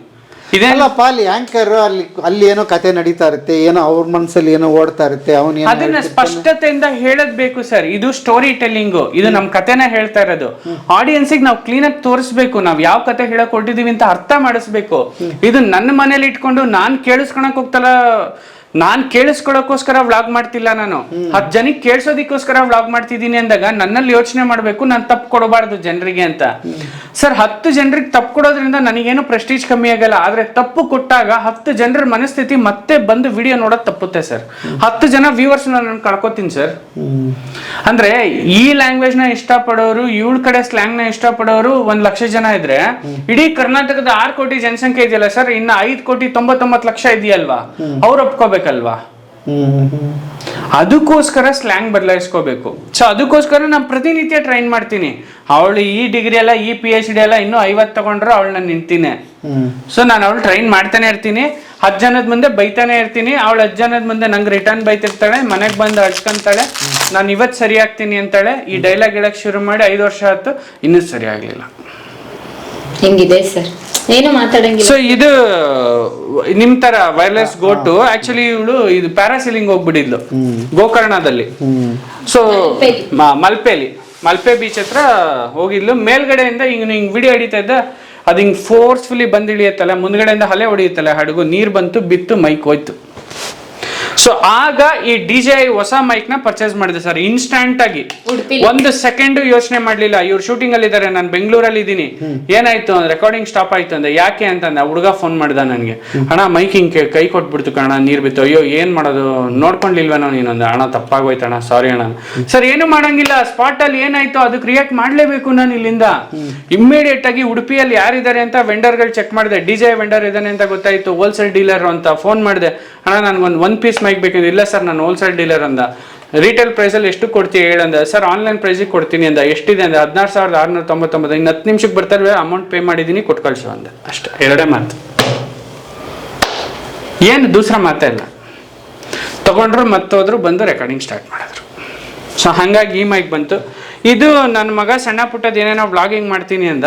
ಇದೆಲ್ಲಪ್ಪ ಅಲ್ಲಿ ಆಂಕರ್ ಅಲ್ಲಿ ಏನೋ ಕತೆ ನಡೀತಾ ಇರುತ್ತೆ, ಏನೋ ಅವ್ರ ಮನಸ್ಸಲ್ಲಿ ಏನೋ ಓಡ್ತಾ ಇರುತ್ತೆ, ಅವನು ಅದನ್ನ ಸ್ಪಷ್ಟತೆಯಿಂದ ಹೇಳದ್ಬೇಕು ಸರ್. ಇದು ಸ್ಟೋರಿ ಟೆಲ್ಲಿಂಗು, ಇದು ನಮ್ ಕತೆನ ಹೇಳ್ತಾ ಇರೋದು. ಆಡಿಯನ್ಸಿಗೆ ನಾವು ಕ್ಲೀನ್ ಆಗಿ ತೋರಿಸ್ಬೇಕು, ನಾವ್ ಯಾವ ಕತೆ ಹೇಳಕ್ ಹೊರಟಿದೀವಿ ಅಂತ ಅರ್ಥ ಮಾಡಿಸ್ಬೇಕು. ಇದು ನನ್ನ ಮನೇಲಿ ಇಟ್ಕೊಂಡು ನಾನ್ ಕೇಳಿಸ್ಕೊಳಕ್ ಹೋಗ್ತಲ್ಲ, ನಾನ್ ಕೇಳಿಸ್ಕೊಳಕ್ಕೋಸ್ಕರ ವ್ಲಾಗ್ ಮಾಡ್ತಿಲ್ಲ ನಾನು. 10 ಜನಕ್ಕೆ ಕೇಳಿಸೋದಕ್ಕೋಸ್ಕರ ವ್ಲಾಗ್ ಮಾಡ್ತಿದ್ದೀನಿ ಅಂದಾಗ ನನ್ನಲ್ಲಿ ಯೋಚನೆ ಮಾಡ್ಬೇಕು, ನಾನು ತಪ್ಪು ಕೊಡಬಾರ್ದು ಜನರಿಗೆ ಅಂತ. ಸರ್ 10 ಜನರಿಗೆ ತಪ್ಪು ಕೊಡೋದ್ರಿಂದ ನನಗೇನು ಪ್ರೆಸ್ಟೀಜ್ ಕಮ್ಮಿ ಆಗಲ್ಲ, ಆದ್ರೆ ತಪ್ಪು ಕೊಟ್ಟಾಗ 10 ಜನರ ಮನಸ್ಥಿತಿ ಮತ್ತೆ ಬಂದು ವಿಡಿಯೋ ನೋಡೋದು ತಪ್ಪುತ್ತೆ ಸರ್. 10 ಜನ ವ್ಯೂವರ್ಸ್ ನಾನು ಕಳ್ಕೊತೀನಿ ಸರ್. ಅಂದ್ರೆ ಈ ಲ್ಯಾಂಗ್ವೇಜ್ ನ ಇಷ್ಟಪಡೋರು, ಇವಳ ಕಡೆ ಸ್ಲ್ಯಾಂಗ್ ನ ಇಷ್ಟಪಡೋರು 1 ಲಕ್ಷ ಜನ ಇದ್ರೆ, ಇಡೀ ಕರ್ನಾಟಕದ 6 ಕೋಟಿ ಜನಸಂಖ್ಯೆ ಇದೆಯಲ್ಲ ಸರ್, ಇನ್ನ 5,99,00,000 ಇದೆಯಲ್ವಾ, ಅವ್ರು ಒಪ್ಕೋಬೇಕಲ್ವಾ. ಅದಕ್ಕೋಸ್ಕರ ಸ್ಲ್ಯಾಂಗ್ ಬದಲಾಯಿಸ್ಕೋಬೇಕು. ಸೊ ಅದಕ್ಕೋಸ್ಕರ ನಾನು ಪ್ರತಿನಿತ್ಯ ಟ್ರೈನ್ ಮಾಡ್ತೀನಿ. ಅವಳು ಈ ಡಿಗ್ರಿ ಎಲ್ಲ, ಈ PhD ಎಲ್ಲ ಇನ್ನೂ 50 ತಗೊಂಡ್ರೆ ಅವಳು ನಾನು ನಿಂತೀನಿ. ಸೊ ನಾನು ಅವಳು ಟ್ರೈನ್ ಮಾಡ್ತಾನೆ ಇರ್ತೀನಿ. 10 ಜನದ ಮುಂದೆ ಬೈತಾನೆ ಇರ್ತೀನಿ. ಅವಳು 10 ಜನದ ಮುಂದೆ ನಂಗೆ ರಿಟರ್ನ್ ಬೈತಿರ್ತಾಳೆ, ಮನೆಗೆ ಬಂದು ಅಳ್ಸ್ಕೊಂತಾಳೆ, ನಾನು ಇವತ್ತು ಸರಿ ಆಗ್ತೀನಿ ಅಂತಾಳೆ. ಈ ಡೈಲಾಗ್ ಹೇಳಕ್ ಶುರು ಮಾಡಿ 5 ವರ್ಷ ಆಯ್ತು, ಇನ್ನೂ ಸರಿ ಆಗ್ಲಿಲ್ಲ. ಹೆಂಗಿದೆ ಸರ್, ಏನು ಮಾತಾಡಂಗಿಲ್ಲ. ಸೊ ಇದು ನಿಮ್ ತರ ವೈರ್ಲೆಸ್ ಗೋಟು ಆಕ್ಚುಲಿ ಇವಳು ಇದು ಪ್ಯಾರಾಸೀಲಿಂಗ್ ಹೋಗ್ಬಿಟ್ಟಿದ್ಲು ಗೋಕರ್ಣದಲ್ಲಿ. ಸೊ ಮಲ್ಪೆ ಬೀಚ್ ಹತ್ರ ಹೋಗಿದ್ಲು. ಮೇಲ್ಗಡೆಯಿಂದ ಹಿಂಗ್ ವಿಡಿಯೋ ಹಿಡಿತಾ ಇದ್ದ, ಅದು ಹಿಂಗ್ ಫೋರ್ಸ್ಫುಲಿ ಬಂದ್ ಇಳಿಯತ್ತಲ್ಲ, ಮುಂದ್ಗಡೆಯಿಂದ ಹಲೆ ಹೊಡಿಯುತ್ತಲ್ಲ ಹಡಗು, ನೀರ್ ಬಂತು, ಬಿತ್ತು, ಮೈಕ್ ಹೋಯ್ತು. ಸೊ ಆಗ ಈ DJI ಹೊಸ ಮೈಕ್ ನ ಪರ್ಚೇಸ್ ಮಾಡಿದೆ ಸರ್, ಇನ್ಸ್ಟಂಟ್ ಆಗಿ. 1 ಸೆಕೆಂಡ್ ಯೋಚನೆ ಮಾಡ್ಲಿಲ್ಲ. ಇವ್ರು ಶೂಟಿಂಗ್ ಅಲ್ಲಿ ಇದಾರೆ, ನಾನು ಬೆಂಗಳೂರಲ್ಲಿ ಇದ್ದೀನಿ, ಏನಾಯ್ತು ರೆಕಾರ್ಡಿಂಗ್ ಸ್ಟಾಪ್ ಆಯ್ತು ಅಂದೆ. ಯಾಕೆ ಅಂತಂದ, ಹುಡುಗ ಫೋನ್ ಮಾಡ್ದ ನನಗೆ, ಅಣ್ಣ ಮೈಕ್ ಹಿಂಗ್ ಕೈ ಕೊಟ್ಬಿಡ್ತು ಕಣ, ನೀರ್ ಬಿತ್ತು, ಅಯ್ಯೋ ಏನ್ ಮಾಡೋದು, ನೋಡ್ಕೊಂಡಿಲ್ವೇನೋ ನೀನೊಂದು, ಅಣ್ಣ ತಪ್ಪಾಗೋಯ್ತಣ್ಣ, ಸಾರಿ ಅಣ್ಣ. ಸರ್ ಏನು ಮಾಡಂಗಿಲ್ಲ, ಸ್ಪಾಟ್ ಅಲ್ಲಿ ಏನಾಯ್ತು ಅದಕ್ಕೆ ರಿಯಾಕ್ಟ್ ಮಾಡ್ಲೇಬೇಕು ನಾನು ಇಲ್ಲಿಂದ. ಇಮ್ಮಿಡಿಯೇಟ್ ಆಗಿ ಉಡುಪಿಯಲ್ಲಿ ಯಾರಿದ್ದಾರೆ ಅಂತ ವೆಂಡರ್ಗಳು ಚೆಕ್ ಮಾಡಿದೆ. DJI ವೆಂಡರ್ ಇದಾನೆ ಅಂತ ಗೊತ್ತಾಯ್ತು, ಹೋಲ್ಸೇಲ್ ಡೀಲರ್ ಅಂತ ಫೋನ್ ಮಾಡಿದೆ. ಅಣ್ಣ ನನ್ಗೊಂದು 1 ಪೀಸ್ ಮೈಕ್ ಬೇಕಿದೆ. ಇಲ್ಲ ಸರ್ ನಾನು ಹೋಲ್ಸೇಲ್ ಡೀಲರ್ ಅಂದ. ರಿಟೇಲ್ ಪ್ರೈಸಲ್ಲಿ ಎಷ್ಟು ಕೊಡ್ತೀವಿ ಹೇಳಂದ. ಸರ್ ಆನ್ಲೈನ್ ಪ್ರೈಸಿಗೆ ಕೊಡ್ತೀನಿ ಅಂದ. ಎಷ್ಟಿದೆ ಅಂದ, 16,699. ಇನ್ನು 10 ನಿಮಿಷಕ್ಕೆ ಬರ್ತಾರೆ, ಅಮೌಂಟ್ ಪೇ ಮಾಡಿದ್ದೀನಿ, ಕೊಟ್ಟು ಕಳಿಸು ಅಂದ. ಅಷ್ಟೇ, 2 ಮಾತು, ಏನು ದೂಸರ ಮಾತೇ ಇಲ್ಲ. ತಗೊಂಡ್ರು ಮತ್ತೋದ್ರು, ಬಂದು ರೆಕಾರ್ಡಿಂಗ್ ಸ್ಟಾರ್ಟ್ ಮಾಡಿದ್ರು. ಸೊ ಹಾಗಾಗಿ ಈ ಮೈಕ್ ಬಂತು. ಇದು ನನ್ನ ಮಗ ಸಣ್ಣ ಪುಟ್ಟದ ಏನೇನೋ ವ್ಲಾಗಿಂಗ್ ಮಾಡ್ತೀನಿ ಅಂದ.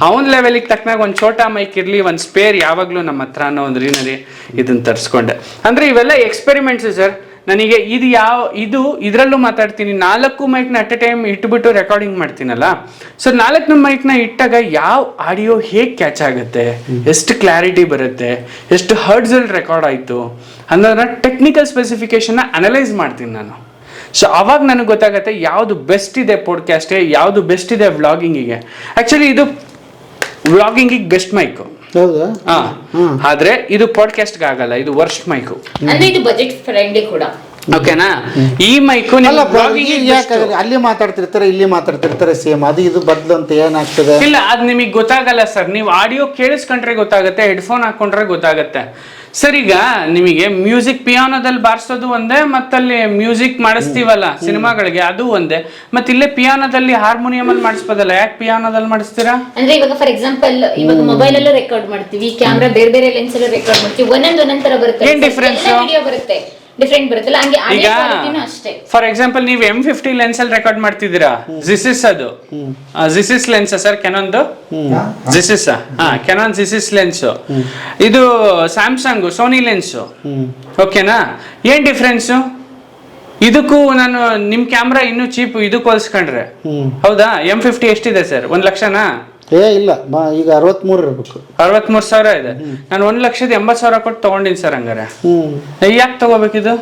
ಅವನ ಲೆವೆಲಿಗೆ ತಕ್ಕನಾಗ ಒಂದು ಛೋಟಾ ಮೈಕ್ ಇರಲಿ, ಒಂದು ಸ್ಪೇರ್ ಯಾವಾಗಲೂ ನಮ್ಮ ಹತ್ರ ಅನ್ನೋ ಒಂದು ರೀನಲ್ಲಿ ಇದನ್ನ ತರಿಸ್ಕೊಂಡೆ. ಅಂದರೆ ಇವೆಲ್ಲ ಎಕ್ಸ್ಪೆರಿಮೆಂಟ್ಸ್ ಸರ್. ನನಗೆ ಇದು ಇದರಲ್ಲೂ ಮಾತಾಡ್ತೀನಿ. 4 ಮೈಕ್ನ ಅಟ್ ಎ ಟೈಮ್ ಇಟ್ಬಿಟ್ಟು ರೆಕಾರ್ಡಿಂಗ್ ಮಾಡ್ತೀನಲ್ಲ. ಸೊ 4 ಮೈಕ್ನ ಇಟ್ಟಾಗ ಯಾವ ಆಡಿಯೋ ಹೇಗೆ ಕ್ಯಾಚ್ ಆಗುತ್ತೆ, ಎಷ್ಟು ಕ್ಲಾರಿಟಿ ಬರುತ್ತೆ, ಎಷ್ಟು ಹರ್ಡ್ಸಲ್ಲಿ ರೆಕಾರ್ಡ್ ಆಯಿತು ಅನ್ನೋದನ್ನ ಟೆಕ್ನಿಕಲ್ ಸ್ಪೆಸಿಫಿಕೇಶನ್ನ ಅನಲೈಸ್ ಮಾಡ್ತೀನಿ ನಾನು. ಸೊ ಅವಾಗ ನನಗೆ ಗೊತ್ತಾಗತ್ತೆ ಯಾವುದು ಬೆಸ್ಟ್ ಇದೆ ಪಾಡ್ಕಾಸ್ಟ್ಗೆ, ಯಾವುದು ಬೆಸ್ಟ್ ಇದೆ ವ್ಲಾಗಿಂಗಿಗೆ. ಆ್ಯಕ್ಚುಲಿ ಇದು ವ್ಲಾಗಿಂಗಿಗೆ ಬೆಸ್ಟ್ ಮೈಕು, ಆದ್ರೆ ಇದು ಪಾಡ್ಕಾಸ್ಟ್ಗೆ ಆಗಲ್ಲ, ಇದು ವರ್ಸ್ಟ್ ಮೈಕು. ಅಂದ್ರೆ ಇದು ಬಜೆಟ್ ಫ್ರೆಂಡ್ಲಿ ಕೂಡ. ಓಕೆನಾ. ಈ ಮೈಕು ಅಲ್ಲಿ ಮಾತಾಡ್ತಿರ್ತಾರೆ, ಇಲ್ಲಿ ಮಾತಾಡ್ತಿರ್ತಾರೆ, ಸೇಮ್ ಅದು ಇದು ಬದಲು ಅಂತ ಏನಾಗ್ತದೆ? ಇಲ್ಲ, ಅದು ನಿಮಗೆ ಗೊತ್ತಾಗಲ್ಲ ಸರ್. ನೀವು ಆಡಿಯೋ ಕೇಳಿಸ್ಕೊಂಡ್ರೆ ಗೊತ್ತಾಗುತ್ತೆ, ಹೆಡ್ಫೋನ್ ಹಾಕೊಂಡ್ರೆ ಗೊತ್ತಾಗುತ್ತೆ ಸರ್. ಈಗ ನಿಮಗೆ ಮ್ಯೂಸಿಕ್ ಪಿಯಾನೋದಲ್ಲಿ ಬಾರಿಸೋದು ಒಂದೇ, ಮತ್ತಲ್ಲಿ ಮ್ಯೂಸಿಕ್ ಮಾಡಿಸ್ತೀವಲ್ಲ ಸಿನಿಮಾಗಳಿಗೆ ಅದು ಒಂದೇ, ಮತ್ತೆ ಇಲ್ಲೇ ಪಿಯಾನೋದಲ್ಲಿ ಹಾರ್ಮೋನಿಯಂ ಅಲ್ಲಿ ಮಾಡಿಸ್ಬೋದಲ್ಲ, ಯಾಕೆ ಪಿಯಾನೋದಲ್ಲಿ ಮಾಡಿಸ್ತೀರಾ? ಅಂದ್ರೆ ಇವಾಗ ಫಾರ್ ಎಕ್ಸಾಂಪಲ್ ಇವಾಗ ಮೊಬೈಲ್ ಅಲ್ಲೂ ರೆಕಾರ್ಡ್ ಮಾಡ್ತೀವಿ, ಕ್ಯಾಮ್ರಾ ಬೇರೆ ಬೇರೆ ಲೆನ್ಸ್ ಅಲ್ಲಿ ರೆಕಾರ್ಡ್ ಮಾಡ್ತೀವಿ, ಒಂದೊಂದ್ ತರ ಬರುತ್ತೆ. ಏನ್ ಡಿಫ್ರೆನ್ಸ್? ವಿಡಿಯೋ ಬರುತ್ತೆ, ಡಿಫರೆಂಟ್ ಬರುತ್ತಲ್ಲ, ಹಂಗೆ ಆಡಿಯೋ ಕ್ವಾಲಿಟಿನೂ ಅಷ್ಟೇ. ಫಾರ್ ಎಕ್ಸಾಂಪಲ್ ನೀವು M50 ಲೆನ್ಸ್ ಅಲ್ಲಿ ರೆಕಾರ್ಡ್ ಮಾಡ್ತಿದ್ದೀರಾ, ಜಿಸಿಸ್ ಅದು ಜಿಸಿಸ್ ಲೆನ್ಸ್ ಸರ್, ಕೆನಾನ್ದು ಜಿಸಿಸ್, ಕೆನಾನ್ ಜಿಸಿಸ್ ಲೆನ್ಸ್. ಇದು ಸ್ಯಾಮ್ಸಂಗ್ ಸೋನಿ ಲೆನ್ಸ್. ಓಕೆನಾ. ಏನ್ ಡಿಫ್ರೆನ್ಸ್? ಇದಕ್ಕೂ ನಾನು ನಿಮ್ ಕ್ಯಾಮ್ರಾ ಇನ್ನೂ ಚೀಪ್ ಇದಕ್ಕೆ ಹೋಲಿಸ್ಕೊಂಡ್ರೆ, ಹೌದಾ? M50 ಎಷ್ಟಿದೆ ಸರ್? 1 ಲಕ್ಷನಾ? ಇಲ್ಲ, ಈಗ 63 ಇರಬೇಕು. 63,000 ಇದೆ. ನಾನು 1,80,000 ಕೊಟ್ಟು ತಗೊಂಡಿನಿ ಸರ್. ಹಂಗಾರೆ ಯಾಕೆ ತಗೋಬೇಕಿದು?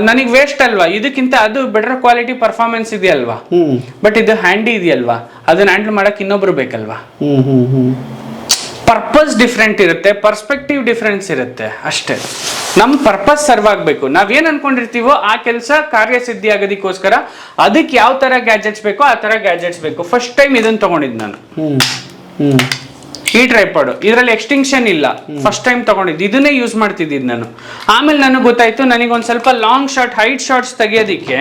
ನನಗೆ ವೇಸ್ಟ್ ಅಲ್ವಾ? ಇದಕ್ಕಿಂತ ಅದು ಬೆಟರ್ ಕ್ವಾಲಿಟಿ ಪರ್ಫಾರ್ಮೆನ್ಸ್ ಇದೆಯಲ್ವಾ. ಬಟ್ ಇದು ಹ್ಯಾಂಡಿ ಇದೆಯಲ್ವಾ, ಅದನ್ನ ಹ್ಯಾಂಡಲ್ ಮಾಡಕ್ ಇನ್ನೊಬ್ರು ಬೇಕಲ್ವಾ. ಪರ್ಪಸ್ ಡಿಫ್ರೆಂಟ್ ಇರುತ್ತೆ, ಪರ್ಸ್ಪೆಕ್ಟಿವ್ ಡಿಫ್ರೆನ್ಸ್ ಇರುತ್ತೆ ಅಷ್ಟೇ. ನಮ್ಮ ಪರ್ಪಸ್ ಸರ್ವ್ ಆಗಬೇಕು. ನಾವೇನ್ ಅನ್ಕೊಂಡಿರ್ತೀವೋ ಆ ಕೆಲಸ ಕಾರ್ಯಸಿದ್ಧಿ ಆಗೋದಕ್ಕೋಸ್ಕರ ಅದಕ್ಕೆ ಯಾವ ತರ ಗ್ಯಾಜೆಟ್ಸ್ ಬೇಕೋ ಆ ತರ ಗ್ಯಾಜೆಟ್ಸ್ ಬೇಕು. ಫಸ್ಟ್ ಟೈಮ್ ಇದನ್ನ ತಗೊಂಡಿದ್ದು ನಾನು, ಈ ಟ್ರೈಪಾಡ್. ಇದರಲ್ಲಿ ಎಕ್ಸ್ಟಿಂಕ್ಷನ್ ಇಲ್ಲ, ಫಸ್ಟ್ ಟೈಮ್ ತಗೊಂಡಿದ್ದು. ಇದನ್ನೇ ಯೂಸ್ ಮಾಡ್ತಿದ್ದಿದ್ದು ನಾನು. ಆಮೇಲೆ ನನಗೆ ಗೊತ್ತಾಯ್ತು ನನಗೊಂದು ಸ್ವಲ್ಪ ಲಾಂಗ್ ಶಾರ್ಟ್, ಹೈಟ್ ಶಾರ್ಟ್ಸ್ ತೆಗಿಯೋದಿಕ್ಕೆ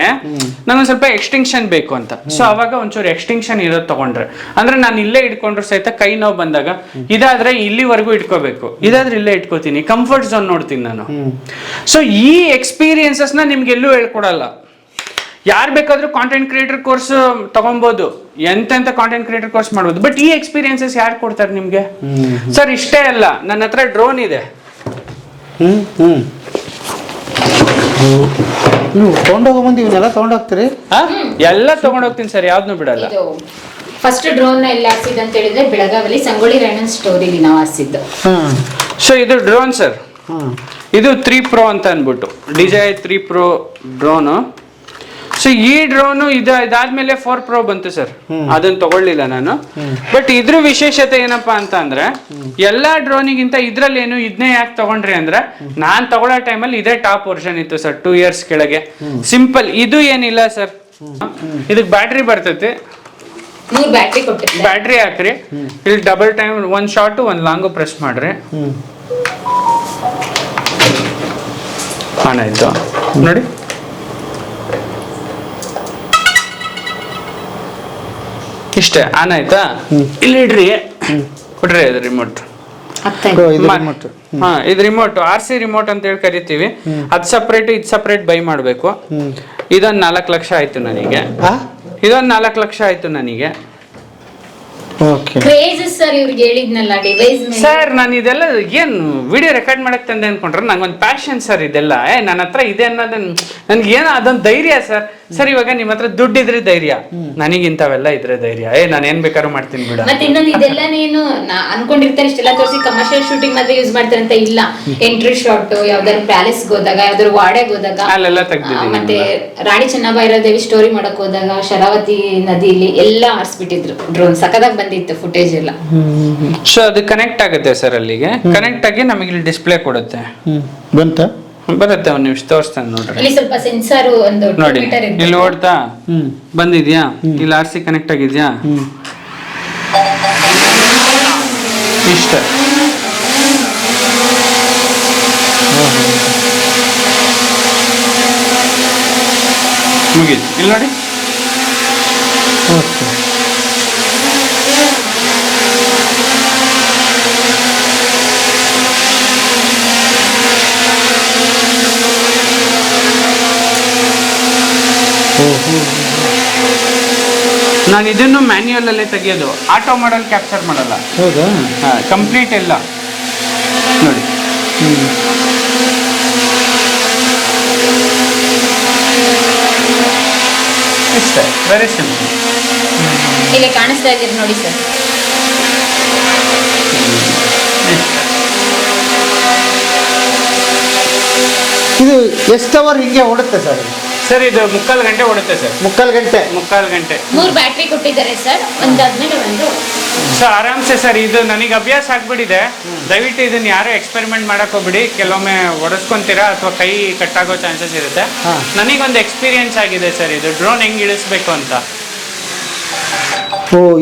ನನಗೊಂದು ಸ್ವಲ್ಪ ಎಕ್ಸ್ಟಿಂಕ್ಷನ್ ಬೇಕು ಅಂತ. ಸೊ ಅವಾಗ ಒಂಚೂರು ಎಕ್ಸ್ಟಿಂಕ್ಷನ್ ಇರೋದು ತಗೊಂಡ್ರೆ, ಅಂದ್ರೆ ನಾನು ಇಲ್ಲೇ ಇಟ್ಕೊಂಡ್ರು ಸಹಿತ ಕೈ ನೋವು ಬಂದಾಗ, ಇದಾದ್ರೆ ಇಲ್ಲಿವರೆಗೂ ಇಟ್ಕೋಬೇಕು, ಇದಾದ್ರೆ ಇಲ್ಲೇ ಇಟ್ಕೋತೀನಿ, ಕಂಫರ್ಟ್ ಝೋನ್ ನೋಡ್ತೀನಿ ನಾನು. ಸೊ ಈ ಎಕ್ಸ್ಪೀರಿಯನ್ಸಸ್ನ ನಿಮ್ಗೆಲ್ಲೂ ಹೇಳ್ಕೊಡಲ್ಲ. ಯಾರು ಬೇಕಾದ್ರೂ ಕಾಂಟೆಂಟ್ ಕ್ರಿಯೇಟರ್ ಕೋರ್ಸ್ ತಗೊಬಹುದು, ಎಂತೆಂತ ಕಾಂಟೆಂಟ್ ಕ್ರಿಯೇಟರ್ ಕೋರ್ಸ್ ಮಾಡ್ಬೋದು. ಬಟ್ ಈ ಎಕ್ಸ್ಪೀರಿಯನ್ಸಸ್ ಯಾರು ಕೊಡ್ತಾರೆ ನಿಮ್ಗೆ? ಸರ್ ಇಷ್ಟೇ ಅಲ್ಲ, ನನ್ನ ಹತ್ರ ಡ್ರೋನ್ ಇದೆ. ನೀವು ತಗೊಂಡೋಗ್ಬಂದು ಇವನ್ನೆಲ್ಲ ತಗೊಂಡೋಗ್ತೀರಿ? ಎಲ್ಲ ತಗೊಂಡೋಗ್ತೀನಿ ಸರ್, ಯಾವ್ದನ್ನು ಬಿಡಲ್ಲ. ಫಸ್ಟ್ ಡ್ರೋನ್ ಎಲ್ಲ ಹಾಸಿದ್ ಅಂತ ಹೇಳಿದ್ರೆ ಬೆಳಗಾವಲ್ಲಿ ಸಂಗೊಳ್ಳಿ ರಾಯಣ್ಣನ ಸ್ಟೋರಿಲಿ ನಾವು ಹಾಸಿದ್ದು. ಸೊ ಇದು ಡ್ರೋನ್ ಸರ್, ಇದು 3 Pro ಅಂತ ಅನ್ಬಿಟ್ಟು DJI 3 Pro drone. So so ಈ ಡ್ರೋನು ಇದಾದ್ಮೇಲೆ 4 Pro ಬಂತು ಸರ್, ಅದನ್ನ ತಗೊಳ್ಳಿಲ್ಲ ನಾನು. ಬಟ್ ಇದ್ರ ವಿಶೇಷತೆ ಏನಪ್ಪಾ ಅಂತ ಅಂದ್ರೆ ಎಲ್ಲಾ ಡ್ರೋನಿಗಿಂತ ಇದ್ರಲ್ಲಿ ಏನು ಇದನ್ನೇ ಯಾಕೆ ತಗೊಂಡ್ರಿ ಅಂದ್ರೆ ನಾನ್ ತಗೊಳ್ಳೋ ಟೈಮಲ್ಲಿ ಇದೇ ಟಾಪ್ ವರ್ಷನ್ ಇತ್ತು ಸರ್, 2 years ಕೆಳಗೆ. ಸಿಂಪಲ್, ಇದು ಏನಿಲ್ಲ ಸರ್, ಇದಕ್ ಬ್ಯಾಟ್ರಿ ಬರ್ತೈತಿ, 3 ಬ್ಯಾಟ್ರಿ ಕೊಟ್ಟಿರ್ತಾರೆ. ಬ್ಯಾಟ್ರಿ ಹಾಕ್ರಿ, ಇಲ್ಲಿ double time 1 short 1 long press ಮಾಡ್ರಿ, ಆನ್ ಆಯ್ತು ನೋಡಿ. ಇಷ್ಟೇ, ಆನ್ ಆಯ್ತಾ? ಇಲ್ಲಿ ಇಡ್ರಿ, ಕೊಡ್ರಿ ಅದು ರಿಮೋಟ್. ಇದು ರಿಮೋಟ್ RC ರಿಮೋಟ್ ಅಂತ ಹೇಳಿ ಕರಿತೀವಿ. ಅದ್ ಸಪ್ರೇಟ್ ಇದು ಸಪ್ರೇಟ್ ಬೈ ಮಾಡ್ಬೇಕು. ಇದೊಂದು 4 ಲಕ್ಷ ಆಯ್ತು ನನಗೆ, ಇದೊಂದು 4 ಲಕ್ಷ ಆಯ್ತು ನನಗೆ. ಸರ್ ನಾನು ಇದೆಲ್ಲ ಏನ್ ವಿಡಿಯೋ ರೆಕಾರ್ಡ್ ಮಾಡಕ್ ತಂದೆ ಅನ್ಕೊಂಡ್ರೆ ನಂಗೊಂದು ಪ್ಯಾಷನ್ ಸರ್ ಇದೆಲ್ಲ. ನನ್ನ ಹತ್ರ ಇದೆ ಅನ್ನೋದನ್ನ ನನ್ಗೆ ಏನೋ ಅದೊಂದು ಧೈರ್ಯ ಸರ್. ಸರ್ ಇವಾಗ ನಿಮ್ ಹತ್ರ ದುಡ್ಡು ಇದ್ರೆ ಧೈರ್ಯ, ನನಗಿಂತವೆಲ್ಲ ಇದ್ರೆ ಧೈರ್ಯ. ನಾನು ಏನ್ ಬೇಕಾದ್ರೂ ಮಾಡ್ತೀನಿ ಬಿಡ. ಮತ್ತೆ ಇನ್ನೊಂದು ಇದೆಲ್ಲ ನೀನು ಅನ್ಕೊಂಡಿರ್ತಾರೆ ಇಷ್ಟೆಲ್ಲ ತೋರಿಸಿ ಕಮರ್ಷಿಯಲ್ ಶೂಟಿಂಗ್ ಮಾತ್ರ ಯೂಸ್ ಮಾಡ್ತಾರೆ ಅಂತ ಇಲ್ಲ. ಎಂಟ್ರಿ ಶಾಟ್ ಯಾವ್ದಾದ್ರು ಪ್ಯಾಲೇಸ್ ಹೋದಾಗ, ಯಾವ್ದಾದ್ರು ವಾಡೆಗೆ ಹೋದಾಗ, ಅಲ್ಲೆಲ್ಲ ತೆಗ್ದಿದ್ದೀನಿ. ಮತ್ತೆ ರಾಣಿ ಚೆನ್ನಭೈರದೇವಿ ಸ್ಟೋರಿ ಮಾಡಕ್ ಹೋದಾಗ ಶರಾವತಿ ನದಿಲಿ ಎಲ್ಲ ಆರಿಸ್ಬಿಟ್ಟಿದ್ರು ಡ್ರೋನ್. ಸಕದಾಗ ಬಂದಿತ್ತು ಫುಟೇಜ್ ಎಲ್ಲ. ಸೊ ಅದು ಕನೆಕ್ಟ್ ಆಗುತ್ತೆ ಸರ್, ಅಲ್ಲಿಗೆ ಕನೆಕ್ಟ್ ಆಗಿ ನಮಗೆ ಇಲ್ಲಿ ಡಿಸ್ಪ್ಲೇ ಕೊಡುತ್ತೆ. ಬರುತ್ತೆ, ಒಂದ್ ನಿಮಿಷ ತೋರಿಸ್ತಾನೆ ನೋಡ್ರಿ. ಇಲ್ಲಿ ಸ್ವಲ್ಪ ಸೆನ್ಸಾರ್ ಒಂದು ನೋಡಿ, ಇಲ್ಲಿ ಓಡ್ತಾ ಬಂದಿದ್ಯಾ, ಇಲ್ಲಿ RC ಕನೆಕ್ಟ್ ಆಗಿದ್ಯಾ, ಇಷ್ಟ. ಮುಗೀತು, ಇಲ್ಲಿ ನೋಡಿ. ನಾನು ಇದನ್ನು ಮ್ಯಾನ್ಯುಯಲ್ ಅಲ್ಲೇ ತೆಗಿಯೋದು, ಆಟೋ ಮಾಡಲ್ ಕ್ಯಾಪ್ಚರ್ ಮಾಡಲ್ಲ. ಹೌದಾ? ಕಂಪ್ಲೀಟ್ ಎಲ್ಲ ನೋಡಿ. ಇಷ್ಟೇ, ವೆರಿ ಸಿಂಪಲ್. ಇಲ್ಲಿ ಕಾಣಿಸ್ತಾ ಇದ್ದೀರಿ ನೋಡಿ ಸರ್. ಇದು ಎಷ್ಟು ಅವರ್ ಹಿಂಗೆ ಓಡುತ್ತೆ ಸರ್? ಸರ್ ಇದು 3/4 ಗಂಟೆ ಓಡುತ್ತೆ ಸರ್. 3/4 ಗಂಟೆ. 3 ಬ್ಯಾಟ್ರಿ ಕೊಟ್ಟಿದ್ದಾರೆ ಸರ್, ಒಂದಾದ್ಮೇಲೆ ಒಂದು. ಸೊ ಆರಾಮ್ಸೆ ಸರ್, ಇದು ನನಗೆ ಅಭ್ಯಾಸ ಆಗ್ಬಿಟ್ಟಿದೆ. ದಯವಿಟ್ಟು ಇದನ್ನ ಯಾರು ಎಕ್ಸ್ಪೆರಿಮೆಂಟ್ ಮಾಡಕ್ ಹೋಗ್ಬಿಡಿ. ಕೆಲವೊಮ್ಮೆ ಒಡಿಸ್ಕೊಂತೀರಾ ಅಥವಾ ಕೈ ಕಟ್ಟಾಗೋ ಚಾನ್ಸಸ್ ಇರುತ್ತೆ. ನನಗೊಂದು ಎಕ್ಸ್ಪೀರಿಯನ್ಸ್ ಆಗಿದೆ ಸರ್, ಇದು ಡ್ರೋನ್ ಹೆಂಗ್ ಇಳಿಸ್ಬೇಕು ಅಂತ.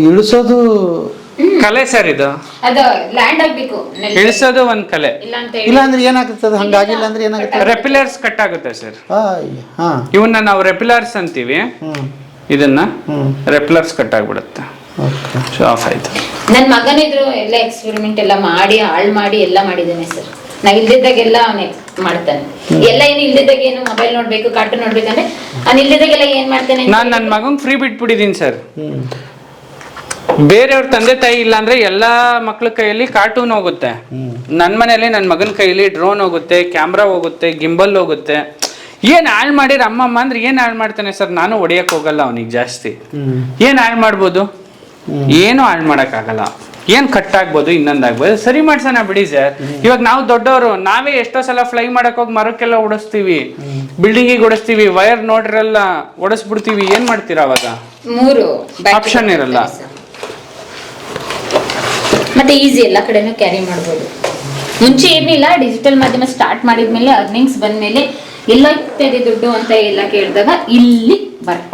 ಇಳಿಸೋದು ಕಲೆ ಸರ್, ಇದು ಅದು ಲ್ಯಾಂಡ್ ಆಗ್ಬೇಕು, ಇಳಿಸೋದು ಒಂದ್ ಕಲೆ. ಇಲ್ಲ ಅಂದ್ರೆ ಏನಾಗುತ್ತೆ? ಹಂಗಾಗಿಲ್ಲ ಅಂದ್ರೆ ಏನಾಗುತ್ತೆ? ರೆಪಿಲರ್ಸ್ ಕಟ್ ಆಗುತ್ತೆ ಸರ್. ಇವನ್ನ ನಾವು ರೆಪಿಲರ್ಸ್ ಅಂತೀವಿ, ಇದನ್ನ ರೆಪಿಲರ್ಸ್ ಕಟ್ ಆಗ್ಬಿಡುತ್ತೆ. ಆಫ್ ಆಯ್ತು. ನನ್ನ ಮಗನ ಇದ್ರು ಎಲ್ಲ ಎಕ್ಸ್ಪೆರಿಮೆಂಟ್ ಎಲ್ಲ ಮಾಡಿ ಹಾಳು ಮಾಡಿ ಎಲ್ಲ ಮಾಡಿದ್ದಾನೆ ಸರ್. ನಾವ್ ಇಲ್ದಿದ್ದಾಗೆಲ್ಲ ಅವನೇ ಮಾಡ್ತಾನೆ. ಎಲ್ಲ ಏನು ಇಲ್ದಿದ್ದಾಗ ಏನು ಮೊಬೈಲ್ ನೋಡ್ಬೇಕು, ಕಾರ್ಟೂನ್ ನೋಡ್ಬೇಕಂದ್ರೆ ಅವ್ನು ಇಲ್ದಿದ್ದಾಗೆಲ್ಲ ಏನ್ ಮಾಡ್ತಾನೆ. ನಾನ್ ನನ್ನ ಮಗಂಗ್ ಫ್ರೀ ಬಿಟ್ಬಿಟ್ಟಿದೀನಿ ಸರ್. ಬೇರೆಯವ್ರ ತಂದೆ ತಾಯಿ ಇಲ್ಲ ಅಂದ್ರೆ ಎಲ್ಲಾ ಮಕ್ಳ ಕೈಯಲ್ಲಿ ಕಾರ್ಟೂನ್ ಹೋಗುತ್ತೆ. ನನ್ ಮನೇಲಿ ನನ್ನ ಮಗನ ಕೈಯಲ್ಲಿ ಡ್ರೋನ್ ಹೋಗುತ್ತೆ, ಕ್ಯಾಮ್ರಾ ಹೋಗುತ್ತೆ, ಗಿಂಬಲ್ ಹೋಗುತ್ತೆ. ಏನ್ ಹಾಳ್ ಮಾಡಿರ ಅಮ್ಮಮ್ಮ ಅಂದ್ರೆ ಏನ್ ಹಾಳ್ ಮಾಡ್ತಾನೆ ಸರ್. ನಾನು ಹೊಡಿಯಕ್ ಹೋಗಲ್ಲ ಅವನಿಗೆ ಜಾಸ್ತಿ. ಏನ್ ಹಾಳ್ ಮಾಡ್ಬೋದು? ಏನು ಹಾಳ್ ಮಾಡಕ್ ಆಗಲ್ಲ. ಏನ್ ಕಟ್ ಆಗ್ಬೋದು, ಇನ್ನೊಂದಾಗ್ಬೋದು, ಸರಿ ಮಾಡ್ಸೋಣ ಬಿಡಿ ಸರ್. ಇವಾಗ ನಾವು ದೊಡ್ಡವರು, ನಾವೇ ಎಷ್ಟೋ ಸಲ ಫ್ಲೈ ಮಾಡಕ್ ಹೋಗಿ ಮರಕ್ಕೆಲ್ಲ ಓಡಿಸ್ತೀವಿ, ಬಿಲ್ಡಿಂಗಿಗೆ ಓಡಿಸ್ತೀವಿ, ವೈರ್ ನೋಡ್ರೆಲ್ಲ ಓಡಿಸ್ಬಿಡ್ತೀವಿ. ಏನ್ ಮಾಡ್ತೀರಾ ಅವಾಗ? 3 ಆಪ್ಷನ್ ಇರಲ್ಲ. ಮತ್ತೆ ಈಸಿ ಎಲ್ಲ ಕಡೆನೂ ಕ್ಯಾರಿ ಮಾಡ್ಬೋದು. ಮುಂಚೆ ಏನಿಲ್ಲ, ಡಿಜಿಟಲ್ ಮಾಧ್ಯಮ ಸ್ಟಾರ್ಟ್ ಮಾಡಿದ್ಮೇಲೆ ಅರ್ನಿಂಗ್ಸ್ ಬಂದ್ಮೇಲೆ ಎಲ್ಲ ಇರ್ತದೆ ದುಡ್ಡು ಅಂತ ಎಲ್ಲ ಕೇಳಿದಾಗ ಇಲ್ಲಿ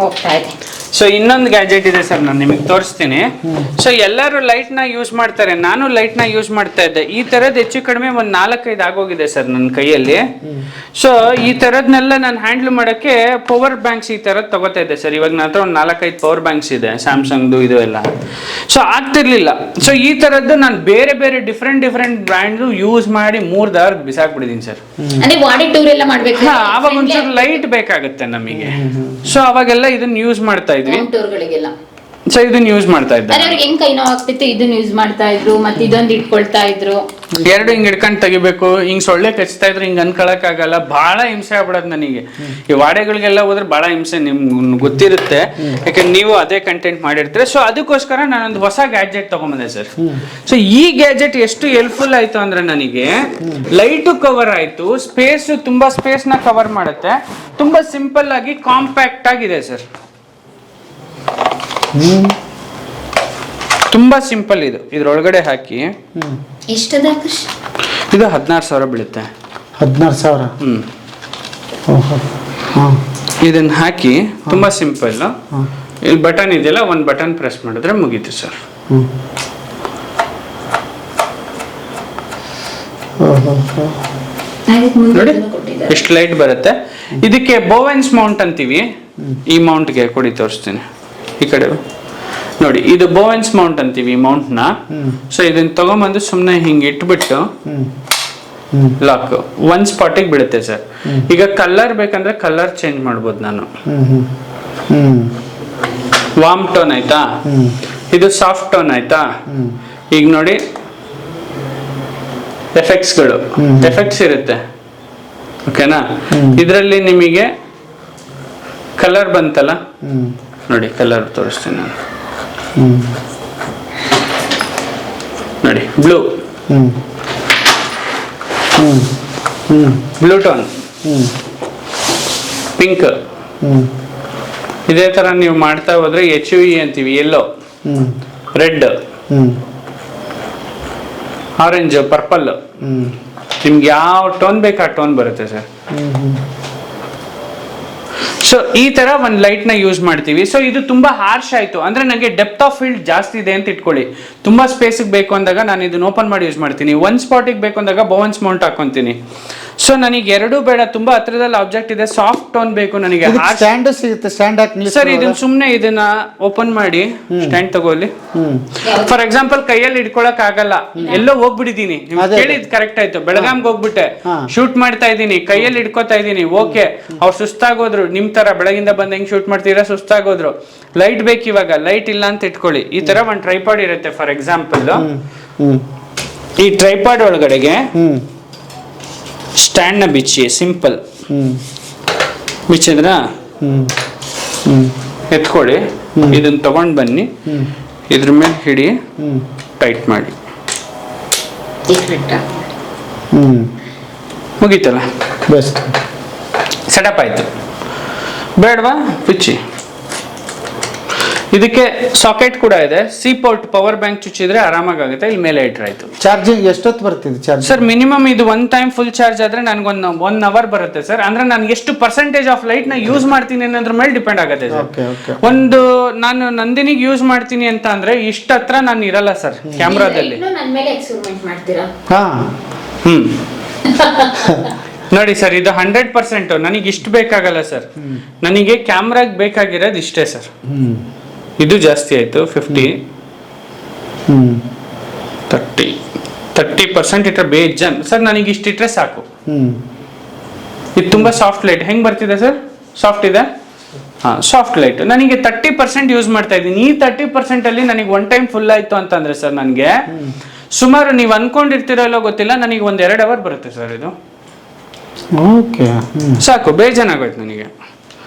ಹೋಗ್ತಾ ಇದೆ. ಸೊ ಇನ್ನೊಂದು ಗ್ಯಾಜೆಟ್ ಇದೆ ಸರ್, ನಾನು ನಿಮಗೆ ತೋರಿಸ್ತೀನಿ. ಸೊ ಎಲ್ಲರೂ ಲೈಟ್ ನ ಯೂಸ್ ಮಾಡ್ತಾರೆ, ನಾನು ಲೈಟ್ ನ ಯೂಸ್ ಮಾಡ್ತಾ ಇದ್ದೆ. ಈ ತರದ್ ಹೆಚ್ಚು ಕಡಿಮೆ ಒಂದ್ 4-5 ಆಗೋಗಿದೆ ಸರ್ ನನ್ನ ಕೈಯಲ್ಲಿ. ಸೊ ಈ ತರದ್ನೆಲ್ಲ ನಾನು ಹ್ಯಾಂಡಲ್ ಮಾಡಕ್ಕೆ ಪವರ್ ಬ್ಯಾಂಕ್ಸ್ ಈ ತರದ್ ತಗೋತಾ ಇದ್ದೆ ಸರ್. ಇವಾಗ ನನ್ನ ಹತ್ರ ಒಂದು 4-5 ಪವರ್ ಬ್ಯಾಂಕ್ಸ್ ಇದೆ, ಸ್ಯಾಮ್ಸಂಗ್ದು ಇದು ಎಲ್ಲ. ಸೊ ಆಗ್ತಿರ್ಲಿಲ್ಲ. ಸೊ ಈ ತರದ್ದು ನಾನು ಬೇರೆ ಬೇರೆ ಡಿಫ್ರೆಂಟ್ ಬ್ರ್ಯಾಂಡ್ ಯೂಸ್ ಮಾಡಿ 3 ದಾರ್ ಬಿಸಾಕ್ಬಿಟ್ಟಿದೀನಿ ಸರ್. ಅಂದ್ರೆ ಬಾಡಿ ಟೂರ್ ಎಲ್ಲ ಮಾಡ್ಬೇಕು, ಅವಾಗ ಒಂಚೂರು ಲೈಟ್ ಬೇಕಾಗುತ್ತೆ ನಮಗೆ. ಸೊ ಅವಾಗೆಲ್ಲ ಇದನ್ನ ಯೂಸ್ ಮಾಡ್ತಾ ಇದ್ವಿ. ಸೊ ಇದನ್ನ ಯೂಸ್ ಮಾಡ್ತಾ ಇದ್ದೆ. ಅರೆ ಅವ್ರಿಗೆ ಹೆಂಗ್ ಕೈ ನೋವು ಆಗ್ತಿತ್ತು ಇದನ್ನ ಯೂಸ್ ಮಾಡ್ತಾ ಇದ್ರು, ಮತ್ತೆ ಇದೊಂದು ಇಟ್ಕೊಳ್ತಾ ಇದ್ರು. ಎರಡು ಹಿಂಗ್ ಹಿಡ್ಕೊಂಡು ತೆಗಿಬೇಕು, ಹಿಂಗ್ ಸೊಳ್ಳೆ ಕಚ್ತಾ ಇದ್ರು ಹಿಂಗ್ ಅನ್ಕೊಳಕ್ ಆಗಲ್ಲ, ಬಹಳ ಹಿಂಸೆ ಆಗ್ಬಿಡೋದು ನನಗೆ. ಈ ವಾಡೆಗಳಿಗೆಲ್ಲ ಹೋದ್ರೆ ಬಹಳ ಹಿಂಸೆ, ನಿಮ್ಗೆ ಗೊತ್ತಿರುತ್ತೆ, ಯಾಕಂದ್ರೆ ನೀವು ಅದೇ ಕಂಟೆಂಟ್ ಮಾಡಿರ್ತೀರ. ಸೊ ಅದಕ್ಕೋಸ್ಕರ ನಾನೊಂದು ಹೊಸ ಗ್ಯಾಜೆಟ್ ತಗೊಂಬಂದೆ ಸರ್. ಸೊ ಈ ಗ್ಯಾಜೆಟ್ ಎಷ್ಟು ಹೆಲ್ಪ್ಫುಲ್ ಆಯ್ತು ಅಂದ್ರೆ ನನಗೆ ಲೈಟು ಕವರ್ ಆಯ್ತು, ಸ್ಪೇಸ್ ತುಂಬಾ ಸ್ಪೇಸ್ ನ ಕವರ್ ಮಾಡುತ್ತೆ, ತುಂಬಾ ಸಿಂಪಲ್ ಆಗಿ ಕಾಂಪ್ಯಾಕ್ಟ್ ಆಗಿದೆ ಸರ್. ತುಂಬಾ ಸಿಂಪಲ್ ಇದು. ಇದ್ರೊಳಗಡೆ ಹಾಕಿ ಎಷ್ಟದ ಇದು 16,000 ಬೀಳುತ್ತೆ. 16,000. ಇದನ್ನ ಹಾಕಿ ತುಂಬಾ ಸಿಂಪಲ್. ಇಲ್ಲಿ ಬಟನ್ ಇದೆಯಲ್ಲ, ಒಂದು ಬಟನ್ ಪ್ರೆಸ್ ಮಾಡಿದ್ರೆ ಮುಗೀತು ಸರ್. ನೋಡಿ ಎಷ್ಟು ಲೈಟ್ ಬರುತ್ತೆ. ಇದಕ್ಕೆ ಬೋವೆನ್ಸ್ ಮೌಂಟ್ ಅಂತೀವಿ. ಈ ಮೌಂಟ್ಗೆ ಕೊಡಿ ತೋರಿಸ್ತೀನಿ. ಈ ಕಡೆ ನೋಡಿ, ಇದು ಬೋವೆನ್ಸ್ ಮೌಂಟ್ ಅಂತೀವಿ ಈ ಮೌಂಟ್ ನ. ಸೊ ಇದನ್ನ ತಗೊಂಬಂದು ಸುಮ್ಮನೆ ಹಿಂಗೆ ಇಟ್ಬಿಟ್ಟು ಲಾಕ್ ಒಂದ್ ಸ್ಪಾಟಿಗೆ ಬೀಳುತ್ತೆ ಸರ್. ಈಗ ಕಲರ್ ಬೇಕಂದ್ರೆ ಕಲರ್ ಚೇಂಜ್ ಮಾಡ್ಬೋದು ನಾನು. ವಾರ್ಮ್ ಟೋನ್ ಆಯ್ತಾ, ಇದು ಸಾಫ್ಟ್ ಟೋನ್ ಆಯ್ತಾ. ಈಗ ನೋಡಿ ಎಫೆಕ್ಟ್ಸ್ಗಳು, ಎಫೆಕ್ಟ್ಸ್ ಇರುತ್ತೆ, ಓಕೆನಾ. ಇದರಲ್ಲಿ ನಿಮಗೆ ಕಲರ್ ಬಂತಲ್ಲ, ನೋಡಿ ಕಲರ್ ತೋರಿಸ್ತೀನಿ ನಾನು. ನೋಡಿ ಬ್ಲೂ, ಬ್ಲೂ ಟೋನ್, ಪಿಂಕ್. ಇದೇ ತರ ನೀವು ಮಾಡ್ತಾ ಹೋದ್ರೆ HUE ಅಂತೀವಿ, ಯೆಲ್ಲೋ, ರೆಡ್, ಆರೆಂಜ್, ಪರ್ಪಲ್. ನಿಮ್ಗೆ ಯಾವ ಟೋನ್ ಬೇಕು ಆ ಟೋನ್ ಬರುತ್ತೆ ಸರ್. ಸೊ ಈ ತರ ಒಂದು ಲೈಟ್ ನ ಯೂಸ್ ಮಾಡ್ತೀವಿ. ಸೊ ಇದು ತುಂಬಾ ಹಾರ್ಶ್ ಆಯ್ತು ಅಂದ್ರೆ ನನಗೆ ಡೆಪ್ತ್ ಆಫ್ ಫೀಲ್ಡ್ ಜಾಸ್ತಿ ಇದೆ ಅಂತ ಇಟ್ಕೊಳ್ಳಿ. ತುಂಬಾ ಸ್ಪೇಸ್ ಬೇಕು ಅಂದಾಗ ನಾನು ಇದನ್ನ ಓಪನ್ ಮಾಡಿ ಯೂಸ್ ಮಾಡ್ತೀನಿ. ಒಂದ್ ಸ್ಪಾಟಿಗೆ ಬೇಕು ಅಂದಾಗ ಬೋವೆನ್ಸ್ ಮೌಂಟ್ ಹಾಕೊಂತೀನಿ. ಸೊ ನನಗೆ ಎರಡು ಬೇಡ, ತುಂಬಾ ಹತ್ರದಲ್ಲಿ ಆಬ್ಜೆಕ್ಟ್ ಇದೆ, ಸಾಫ್ಟ್ ಟೋನ್ ಬೇಕು ನನಗೆ. ಸ್ಟ್ಯಾಂಡ್ ಸಿಗುತ್ತೆ, ಸ್ಟ್ಯಾಂಡ್ ಹಾಕಿ ಸರ್ ಇದನ್ನ ಸುಮ್ನೆ ಇದನ್ನ ಓಪನ್ ಮಾಡಿ ಸ್ಟ್ಯಾಂಡ್ ತಗೊಳ್ಳಿ. ಫಾರ್ ಎಕ್ಸಾಂಪಲ್ ಕೈಯಲ್ಲಿ ಇಟ್ಕೊಳಕ್ ಆಗಲ್ಲ, ಎಲ್ಲೋ ಹೋಗ್ಬಿಟ್ಟಿದೀನಿ, ಕೇಳಿದ್ ಕರೆಕ್ಟ್ ಆಯ್ತು, ಬೆಳಗಾಂಗೆ ಹೋಗ್ಬಿಟ್ಟೆ, ಶೂಟ್ ಮಾಡ್ತಾ ಇದ್ದೀನಿ, ಕೈಯಲ್ಲಿ ಇಟ್ಕೋತಾ ಇದ್ದೀನಿ, ಓಕೆ. ಅವ್ರು ಸುಸ್ತಾಗೋದ್ರು, ನಿಮ್ ತರ ಬೆಳಗಿಂದ ಬಂದ್ ಹೆಂಗ್ ಶೂಟ್ ಮಾಡ್ತೀರಾ, ಸುಸ್ತಾಗೋದ್ರು, ಲೈಟ್ ಬೇಕು ಇವಾಗ, ಲೈಟ್ ಇಲ್ಲ ಅಂತ ಇಟ್ಕೊಳ್ಳಿ. ಈ ತರ ಒಂದ್ ಟ್ರೈಪಾಡ್ ಇರುತ್ತೆ ಫಾರ್ ಎಕ್ಸಾಂಪಲ್. ಈ ಟ್ರೈಪಾಡ್ ಒಳಗಡೆಗೆ ಸ್ಟ್ಯಾಂಡ್ ನ ಬಿಚ್ಚಿ, ಸಿಂಪಲ್ ಬಿಚ್ಚಿದ್ರ ಎತ್ಕೊಳ್ಳಿ. ಇದನ್ನ ತಗೊಂಡ್ ಬನ್ನಿ, ಇದ್ರ ಮೇಲೆ ಹಿಡಿ, ಟೈಟ್ ಮಾಡಿ, ಮುಗೀತಲ್ಲ, ಬೆಸ್ಟ್ ಸೆಟಪ್ ಆಯ್ತು. ಬೇಡವಾ ಬಿಚ್ಚಿ. ಇದಕ್ಕೆ ಸಾಕೆಟ್ ಕೂಡ ಇದೆ, ಸಿ ಪೋರ್ಟ್, ಪವರ್ ಬ್ಯಾಂಕ್ ಚುಚ್ಚಿದ್ರೆ ಆರಾಮಾಗಿ ಆಗುತ್ತೆ. ಇಲ್ಲಿ ಮೇಲೆ ಇಟ್ರೆ ಆಯ್ತು. ಚಾರ್ಜಿಂಗ್ ಎಷ್ಟೊತ್ತು ಬರ್ತಿದೆ ಚಾರ್ಜ್? ಸರ್ ಮಿನಿಮಮ್ ಇದು ಒನ್ ಟೈಮ್ ಫುಲ್ ಚಾರ್ಜ್ ಆದ್ರೆ ನನಗೊಂದು 1 hour ಬರುತ್ತೆ ಸರ್. ಅಂದ್ರೆ ನಾನು ಎಷ್ಟು ಪರ್ಸೆಂಟೇಜ್ ಆಫ್ ಲೈಟ್ ನ ಯೂಸ್ ಮಾಡ್ತೀನಿ ಅನ್ನೋದ್ರ ಮೇಲೆ ಡಿಪೆಂಡ್ ಆಗುತ್ತೆ ಸರ್. ಒಂದು ನಾನು ನಂದಿನಿಗೆ ಯೂಸ್ ಮಾಡ್ತೀನಿ ಅಂತ ಅಂದ್ರೆ ಇಷ್ಟ ಹತ್ರ ನಾನು ಇರಲ್ಲ ಸರ್ ಕ್ಯಾಮ್ರಾದಲ್ಲಿ. ನೋಡಿ ಸರ್, ಇದು 100%. ನನಗೆ ಇಷ್ಟು ಬೇಕಾಗಲ್ಲ ಸರ್, ನನಗೆ ಕ್ಯಾಮ್ರಾಗ್ ಬೇಕಾಗಿರೋದು ಇಷ್ಟೇ ಸರ್. ಇದು ಜಾಸ್ತಿ ಆಯ್ತು, 50, 30% ಇಟ್ರೆ ಬೇಜಾನ್ ಸರ್. ನನಗೆ ಇಷ್ಟು ಇಟ್ರೆ ಸಾಕು. ಇದು ತುಂಬಾ ಸಾಫ್ಟ್ ಲೈಟ್ ಹೆಂಗ್ ಬರ್ತಿದೆ ಸರ್? ಸಾಫ್ಟ್ ಇದೆ, ಹಾ ಸಾಫ್ಟ್ ಲೈಟ್. ನನಗೆ 30% ಯೂಸ್ ಮಾಡ್ತಾ ಇದ್ದೀನಿ. ಈ 30% ಅಲ್ಲಿ ನನಗೆ ಒನ್ ಟೈಮ್ ಫುಲ್ ಆಯ್ತು ಅಂತಂದ್ರೆ ಸರ್ ನನಗೆ ಸುಮಾರು, ನೀವು ಅನ್ಕೊಂಡಿರ್ತಿರಲ್ಲೋ ಗೊತ್ತಿಲ್ಲ, ನನಗೆ 1-2 hour ಬರುತ್ತೆ ಸರ್ ಇದು. ಸಾಕು, ಬೇಜಾನಾಗೋಯ್ತು ನನಗೆ.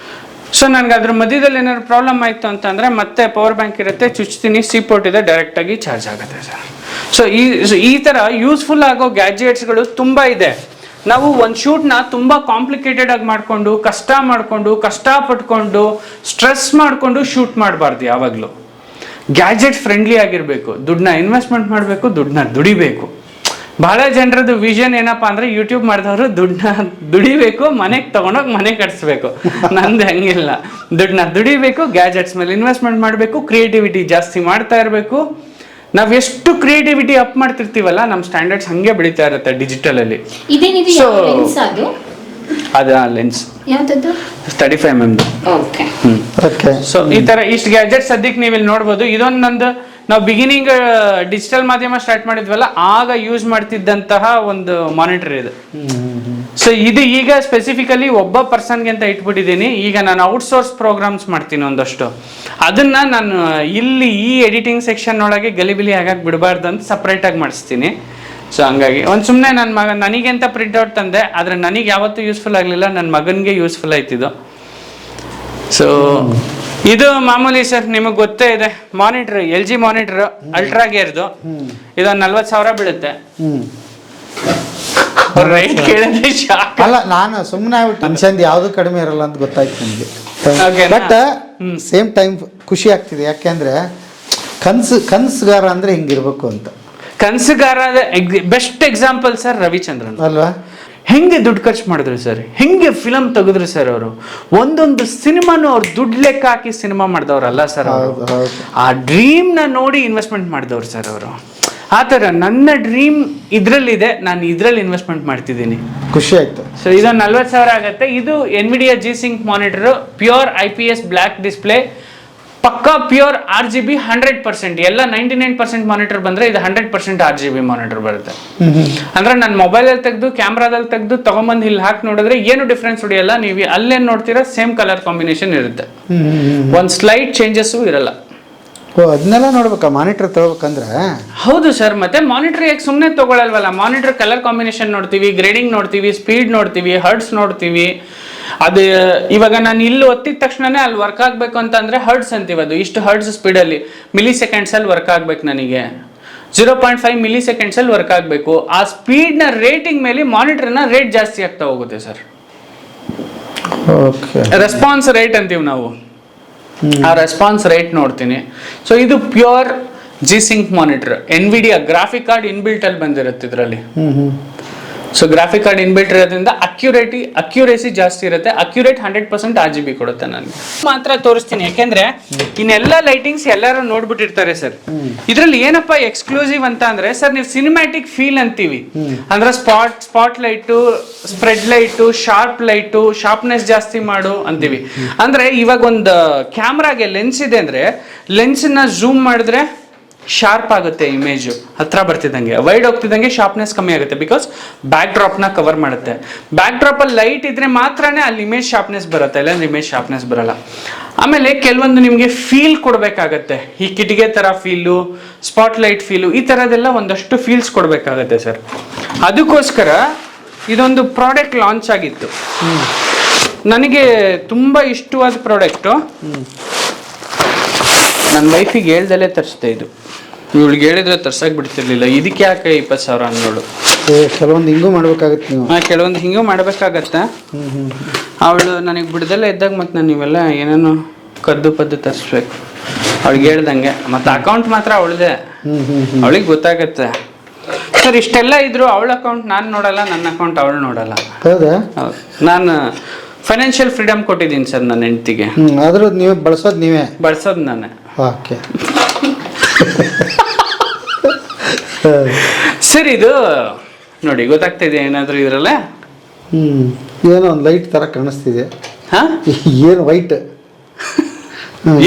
ಸೊ ನನಗೆ ಅದ್ರ ಮಧ್ಯದಲ್ಲಿ ಏನಾದ್ರು ಪ್ರಾಬ್ಲಮ್ ಆಯ್ತು ಅಂತಂದ್ರೆ ಮತ್ತೆ ಪವರ್ ಬ್ಯಾಂಕ್ ಇರುತ್ತೆ, ಚುಚ್ತೀನಿ, ಸಿ ಪೋರ್ಟ್ ಇದೆ, ಡೈರೆಕ್ಟ್ ಆಗಿ ಚಾರ್ಜ್ ಆಗುತ್ತೆ ಸರ್. ಸೊ ಈ ತರ ಯೂಸ್ಫುಲ್ ಆಗೋ ಗ್ಯಾಜೆಟ್ಸ್ಗಳು ತುಂಬಾ ಇದೆ. ನಾವು ಒಂದು ಶೂಟ್ನ ತುಂಬಾ ಕಾಂಪ್ಲಿಕೇಟೆಡ್ ಆಗಿ ಮಾಡ್ಕೊಂಡು, ಕಷ್ಟಪಟ್ಕೊಂಡು, ಸ್ಟ್ರೆಸ್ ಮಾಡ್ಕೊಂಡು ಶೂಟ್ ಮಾಡಬಾರ್ದು. ಯಾವಾಗಲೂ ಗ್ಯಾಜೆಟ್ ಫ್ರೆಂಡ್ಲಿ ಆಗಿರ್ಬೇಕು. ದುಡ್ಡನ್ನ ಇನ್ವೆಸ್ಟ್ಮೆಂಟ್ ಮಾಡಬೇಕು, ದುಡ್ಡನ್ನ ದುಡಿಬೇಕು. ಬಹಳ ಜನರದ್ದು ವಿಷನ್ ಏನಪ್ಪಾ ಅಂದ್ರೆ ಯೂಟ್ಯೂಬ್ ಮಾಡಿದವರು ದುಡ್ಡನ್ನ ದುಡಿಬೇಕು, ಮನೆಗೆ ತಗೊಂಡೋಗಿ ಮನೆ ಕಟ್ಸ್ಬೇಕು. ನಂದು ಹಂಗಿಲ್ಲ, ದುಡ್ಡನ್ನ ದುಡಿಬೇಕು, ಗ್ಯಾಜೆಟ್ಸ್ ಮೇಲೆ ಇನ್ವೆಸ್ಟ್ಮೆಂಟ್ ಮಾಡಬೇಕು, ಕ್ರಿಯೇಟಿವಿಟಿ ಜಾಸ್ತಿ ಮಾಡ್ತಾ ಇರಬೇಕು. ನಾವ್ ಎಷ್ಟು ಕ್ರಿಯೇಟಿವಿಟಿ ಅಪ್ ಮಾಡ್ತಿರ್ತೀವಲ್ಲ, ನಮ್ಮ ಸ್ಟ್ಯಾಂಡರ್ಡ್ಸ್ ಹಂಗೆ ಬೆಳೀತಾ ಇರುತ್ತೆ ಡಿಜಿಟಲ್ ಅಲ್ಲಿ. ಅದ ಲೆನ್ಸ್ 35mm. ಸೊ ಈ ತರ ಇಷ್ಟು ಗ್ಯಾಜೆಟ್ ಸದ್ಯಕ್ಕೆ ನೀವು ಇಲ್ಲಿ ನೋಡ್ಬೋದು. ಇದೊಂದು ನಂದು, ನಾವು ಬಿಗಿನಿಂಗ್ ಡಿಜಿಟಲ್ ಮಾಧ್ಯಮ ಸ್ಟಾರ್ಟ್ ಮಾಡಿದ್ವಲ್ಲ, ಆಗ ಯೂಸ್ ಮಾಡ್ತಿದ್ದಂತಹ ಒಂದು ಮಾನಿಟರ್ ಇದು. ಸೊ ಇದು ಈಗ ಸ್ಪೆಸಿಫಿಕಲಿ ಒಬ್ಬ ಪರ್ಸನ್ಗೆ ಅಂತ ಇಟ್ಬಿಟ್ಟಿದ್ದೀನಿ. ಈಗ ನಾನು ಔಟ್ಸೋರ್ಸ್ ಪ್ರೋಗ್ರಾಮ್ಸ್ ಮಾಡ್ತೀನಿ ಒಂದಷ್ಟು, ಅದನ್ನ ನಾನು ಇಲ್ಲಿ ಈ ಎಡಿಟಿಂಗ್ ಸೆಕ್ಷನ್ ಒಳಗೆ ಗಲಿಬಿಲಿ ಆಗಕ್ಕೆ ಬಿಡಬಾರ್ದು ಅಂತ ಸಪ್ರೇಟಾಗಿ ಮಾಡಿಸ್ತೀನಿ. ಸೊ ಹಂಗಾಗಿ ಒಂದು ಸುಮ್ಮನೆ ನನ್ನ ಮಗ ನನಗೆ ಅಂತ ಪ್ರಿಂಟ್ಔಟ್ ತಂದೆ, ಆದರೆ ನನಗೆ ಯಾವತ್ತೂ ಯೂಸ್ಫುಲ್ ಆಗಲಿಲ್ಲ, ನನ್ನ ಮಗನಿಗೆ ಯೂಸ್ಫುಲ್ ಆಯ್ತಿದ್ದು. ಸೊ ಇದು ಮಾಮೂಲಿ ಸರ್, ನಿಮಗೆ ಗೊತ್ತೇ ಇದೆ, ಮಾನಿಟ್ರ್ LG ಮಾನಿಟ್ರ್ ಅಲ್ಟ್ರಾ ಗೇರ್ದು, ಇದೊಂದು 40,000 ಬೀಳುತ್ತೆ. ರೈಟ್ ಕೇಳಿದ್ರೆ ಶಾಕ್. ಅಲ್ಲ, ನಾನು ಸುಮ್ಮನೆ ಆಗ್ಬಿಟ್ಟು ಮನುಷ್ಯಂದು ಯಾವುದು ಕಡಿಮೆ ಇರಲ್ಲ ಅಂತ ಗೊತ್ತಾಯ್ತು ನನಗೆ. ಬಟ್ ಸೇಮ್ ಟೈಮ್ ಖುಷಿ ಆಗ್ತಿದೆ, ಯಾಕೆಂದ್ರೆ ಕನ್ಸುಗಾರ ಅಂದ್ರೆ ಹಿಂಗಿರ್ಬೇಕು ಅಂತ. ಕನಸುಗಾರ ಬೆಸ್ಟ್ ಎಕ್ಸಾಂಪಲ್ ಸರ್ ರವಿಚಂದ್ರನ್ ಅಲ್ವಾ? ಹೆಂಗೆ ದುಡ್ಡು ಖರ್ಚು ಮಾಡಿದ್ರು ಸರ್, ಹೆಂಗೆ ಫಿಲಮ್ ತೆಗೆದ್ರು ಸರ್ ಅವರು. ಒಂದೊಂದು ಸಿನಿಮಾನು ಅವ್ರು ದುಡ್ಡು ಲೆಕ್ಕ ಹಾಕಿ ಸಿನಿಮಾ ಮಾಡಿದವ್ರಲ್ಲ ಸರ್ ಅವರು. ಆ ಡ್ರೀಮ್ನ ನೋಡಿ ಇನ್ವೆಸ್ಟ್ಮೆಂಟ್ ಮಾಡಿದವ್ರು ಸರ್ ಅವರು. ಆ ಥರ ನನ್ನ ಡ್ರೀಮ್ ಇದರಲ್ಲಿದೆ, ನಾನು ಇದರಲ್ಲಿ ಇನ್ವೆಸ್ಟ್ಮೆಂಟ್ ಮಾಡ್ತಿದ್ದೀನಿ. ಖುಷಿ ಆಯ್ತು. ಸೊ ಇದೊಂದು 40,000 ಆಗುತ್ತೆ. ಇದು NVIDIA G-Sync monitor, pure IPS black display, ಪಕ್ಕಾ ಪ್ಯೂರ್ RGB 100%. ಎಲ್ಲ 99% ಮಾನಿಟರ್ ಬಂದರೆ ಇದು 100% RGB ಮಾನಿಟರ್ ಬರುತ್ತೆ. ಅಂದ್ರೆ ನಾನು ಮೊಬೈಲಲ್ಲಿ ತೆಗೆದು ಕ್ಯಾಮ್ರಾದಲ್ಲಿ ತೆಗೆದು ತಗೊಂಬಂದು ಇಲ್ಲಿ ಹಾಕಿ ನೋಡಿದ್ರೆ ಏನು ಡಿಫ್ರೆನ್ಸ್ ಹೊಡಿಯಲ್ಲ. ನೀವು ಅಲ್ಲೇನು ನೋಡ್ತೀರಾ ಸೇಮ್ ಕಲರ್ ಕಾಂಬಿನೇಷನ್ ಇರುತ್ತೆ, ಒಂದು ಸ್ಲೈಟ್ ಚೇಂಜಸ್ಸು ಇರಲ್ಲ. ಅದನ್ನೆಲ್ಲ ನೋಡ್ಬೇಕಾ ಮಾನಿಟರ್ ತಗೋಬೇಕಂದ್ರೆ? ಹೌದು ಸರ್, ಮತ್ತೆ ಮಾನಿಟರ್ ಯಾಕೆ ಸುಮ್ಮನೆ ತಗೊಳ್ಳಲ್ವಲ್ಲ. ಮಾನಿಟರ್ ಕಲರ್ ಕಾಂಬಿನೇಷನ್ ನೋಡ್ತೀವಿ, ಗ್ರೇಡಿಂಗ್ ನೋಡ್ತೀವಿ, ಸ್ಪೀಡ್ ನೋಡ್ತೀವಿ, ಹರ್ಟ್ಸ್ ನೋಡ್ತೀವಿ. ಅದು ಇವಾಗ ನಾನು ಇಲ್ಲಿ ಒತ್ತಿದ ತಕ್ಷಣನೇ ಅಲ್ಲಿ ವರ್ಕ್ ಆಗಬೇಕು ಅಂತಂದ್ರೆ ಹರ್ಟ್ಸ್ ಅಂತೀವಿ, ಅದು ಇಷ್ಟು ಹರ್ಟ್ಸ್ ಸ್ಪೀಡಲ್ಲಿ ಮಿಲಿ ಸೆಕೆಂಡ್ಸಲ್ಲಿ ವರ್ಕ್ ಆಗ್ಬೇಕು. ನನಗೆ 0.5 ಮಿಲಿ ಸೆಕೆಂಡ್ಸಲ್ಲಿ ವರ್ಕ್ ಆಗಬೇಕು. ಆ ಸ್ಪೀಡ್ನ ರೇಟಿಂಗ್ ಮೇಲೆ ಮಾನಿಟರ್ನ ರೇಟ್ ಜಾಸ್ತಿ ಆಗ್ತಾ ಹೋಗುತ್ತೆ ಸರ್. ರೆಸ್ಪಾನ್ಸ್ ರೇಟ್ ಅಂತೀವಿ ನಾವು, ಆ ರೆಸ್ಪಾನ್ಸ್ ರೇಟ್ ನೋಡ್ತೀನಿ. ಸೊ ಇದು pure G-Sync monitor, NVIDIA graphic card inbuilt ಅಲ್ಲಿ ಬಂದಿರುತ್ತೆ ಇದರಲ್ಲಿ. ಸೊ ಗ್ರಾಫಿಕ್ ಕಾರ್ಡ್ ಇನ್ಬಿಲ್ಟ್ ಇರೋದ್ರಿಂದ ಅಕ್ಯುರೇಸಿ ಜಾಸ್ತಿ ಇರುತ್ತೆ. ಅಕ್ಯುರೇಟ್ 100% RGB ಕೊಡುತ್ತೆ. ನನಗೆ ಮಾತ್ರ ತೋರಿಸ್ತೀನಿ, ಯಾಕೆಂದ್ರೆ ಇನ್ನೆಲ್ಲ ಲೈಟಿಂಗ್ಸ್ ಎಲ್ಲರೂ ನೋಡ್ಬಿಟ್ಟಿರ್ತಾರೆ ಸರ್. ಇದರಲ್ಲಿ ಏನಪ್ಪಾ ಎಕ್ಸ್ಕ್ಲೂಸಿವ್ ಅಂತ ಅಂದ್ರೆ ಸರ್, ನೀವು ಸಿನಿಮ್ಯಾಟಿಕ್ ಫೀಲ್ ಅಂತೀವಿ, ಅಂದ್ರೆ spot light, spread light, sharp light, sharpness ಜಾಸ್ತಿ ಮಾಡು ಅಂತೀವಿ. ಅಂದ್ರೆ ಇವಾಗ ಒಂದು ಕ್ಯಾಮ್ರಾಗೆ ಲೆನ್ಸ್ ಇದೆ ಅಂದ್ರೆ ಲೆನ್ಸ್ನ ಝೂಮ್ ಮಾಡಿದ್ರೆ ಶಾರ್ಪ್ ಆಗುತ್ತೆ, ಇಮೇಜು ಹತ್ರ ಬರ್ತಿದ್ದಂಗೆ, ವೈಡ್ ಹೋಗ್ತಿದ್ದಂಗೆ ಶಾರ್ಪ್ನೆಸ್ ಕಮ್ಮಿ ಆಗುತ್ತೆ. ಬಿಕಾಸ್ ಬ್ಯಾಕ್ ಡ್ರಾಪ್ನ ಕವರ್ ಮಾಡುತ್ತೆ. ಬ್ಯಾಕ್ ಡ್ರಾಪಲ್ಲಿ ಲೈಟ್ ಇದ್ರೆ ಮಾತ್ರನೇ ಅಲ್ಲಿ ಇಮೇಜ್ ಶಾರ್ಪ್ನೆಸ್ ಬರುತ್ತೆ, ಇಲ್ಲಾಂದ್ರೆ ಇಮೇಜ್ ಶಾರ್ಪ್ನೆಸ್ ಬರಲ್ಲ. ಆಮೇಲೆ ಕೆಲವೊಂದು ನಿಮಗೆ ಫೀಲ್ ಕೊಡಬೇಕಾಗತ್ತೆ, ಈ ಕಿಟಿಗೆ ಥರ ಫೀಲು, ಸ್ಪಾಟ್ ಲೈಟ್ ಫೀಲು, ಈ ಥರದ್ದೆಲ್ಲ ಒಂದಷ್ಟು ಫೀಲ್ಸ್ ಕೊಡಬೇಕಾಗತ್ತೆ ಸರ್. ಅದಕ್ಕೋಸ್ಕರ ಇದೊಂದು ಪ್ರಾಡಕ್ಟ್ ಲಾಂಚ್ ಆಗಿತ್ತು, ನನಗೆ ತುಂಬ ಇಷ್ಟವಾದ ಪ್ರಾಡಕ್ಟು. ನನ್ನ ವೈಫಿಗೆ ಹೇಳ್ದಲ್ಲೇ ತರಿಸ್ದೆ ಇದು, ಇವಳಿಗೆ ಹೇಳಿದ್ರೆ ತರ್ಸಕ್ಕೆ ಬಿಡ್ತಿರ್ಲಿಲ್ಲ. ಇದಕ್ಕೆ ಯಾಕೆ 20,000 ಅನ್ನೋಳು. ಕೆಲವೊಂದು ಹಿಂಗೂ ಮಾಡ್ಬೇಕಾಗತ್ತೆ ನೀವು. ಕೆಲವೊಂದು ಹಿಂಗೂ ಮಾಡ್ಬೇಕಾಗತ್ತೆ. ಅವಳು ನನಗೆ ಬಿಡ್ದಲ್ಲೇ ಇದ್ದಾಗ ಮತ್ತೆ ನಾನು ಇವೆಲ್ಲ ಏನೇನೋ ಕದ್ದು ಪದ್ದು ತರಿಸ್ಬೇಕು ಅವಳಿಗೆ ಹೇಳ್ದಂಗೆ. ಮತ್ತೆ ಅಕೌಂಟ್ ಮಾತ್ರ ಅವಳದೆ, ಅವಳಿಗೆ ಗೊತ್ತಾಗತ್ತೆ ಸರ್. ಇಷ್ಟೆಲ್ಲ ಇದ್ರು ಅವಳ ಅಕೌಂಟ್ ನಾನು ನೋಡಲ್ಲ, ನನ್ನ ಅಕೌಂಟ್ ಅವಳು ನೋಡಲ್ಲ. ಹೌದಾ? ಹೌದು, ನಾನು ಫೈನಾನ್ಷಿಯಲ್ ಫ್ರೀಡಮ್ ಕೊಟ್ಟಿದ್ದೀನಿ ಸರ್ ನನ್ನ ಹೆಂಡತಿಗೆ. ಆದ್ರೂ ನೀವೇ ಬಳಸೋದು ನಾನೇ. ಓಕೆ ಸರ್, ಇದು ನೋಡಿ ಗೊತ್ತಾಗ್ತಾ ಇದೆ ಏನಾದರೂ ಇದರಲ್ಲ? ಏನೋ ಒಂದು ಲೈಟ್ ತರ ಕಾಣಿಸ್ತಿದೆ. ಹಾ, ಏನು ವೈಟ್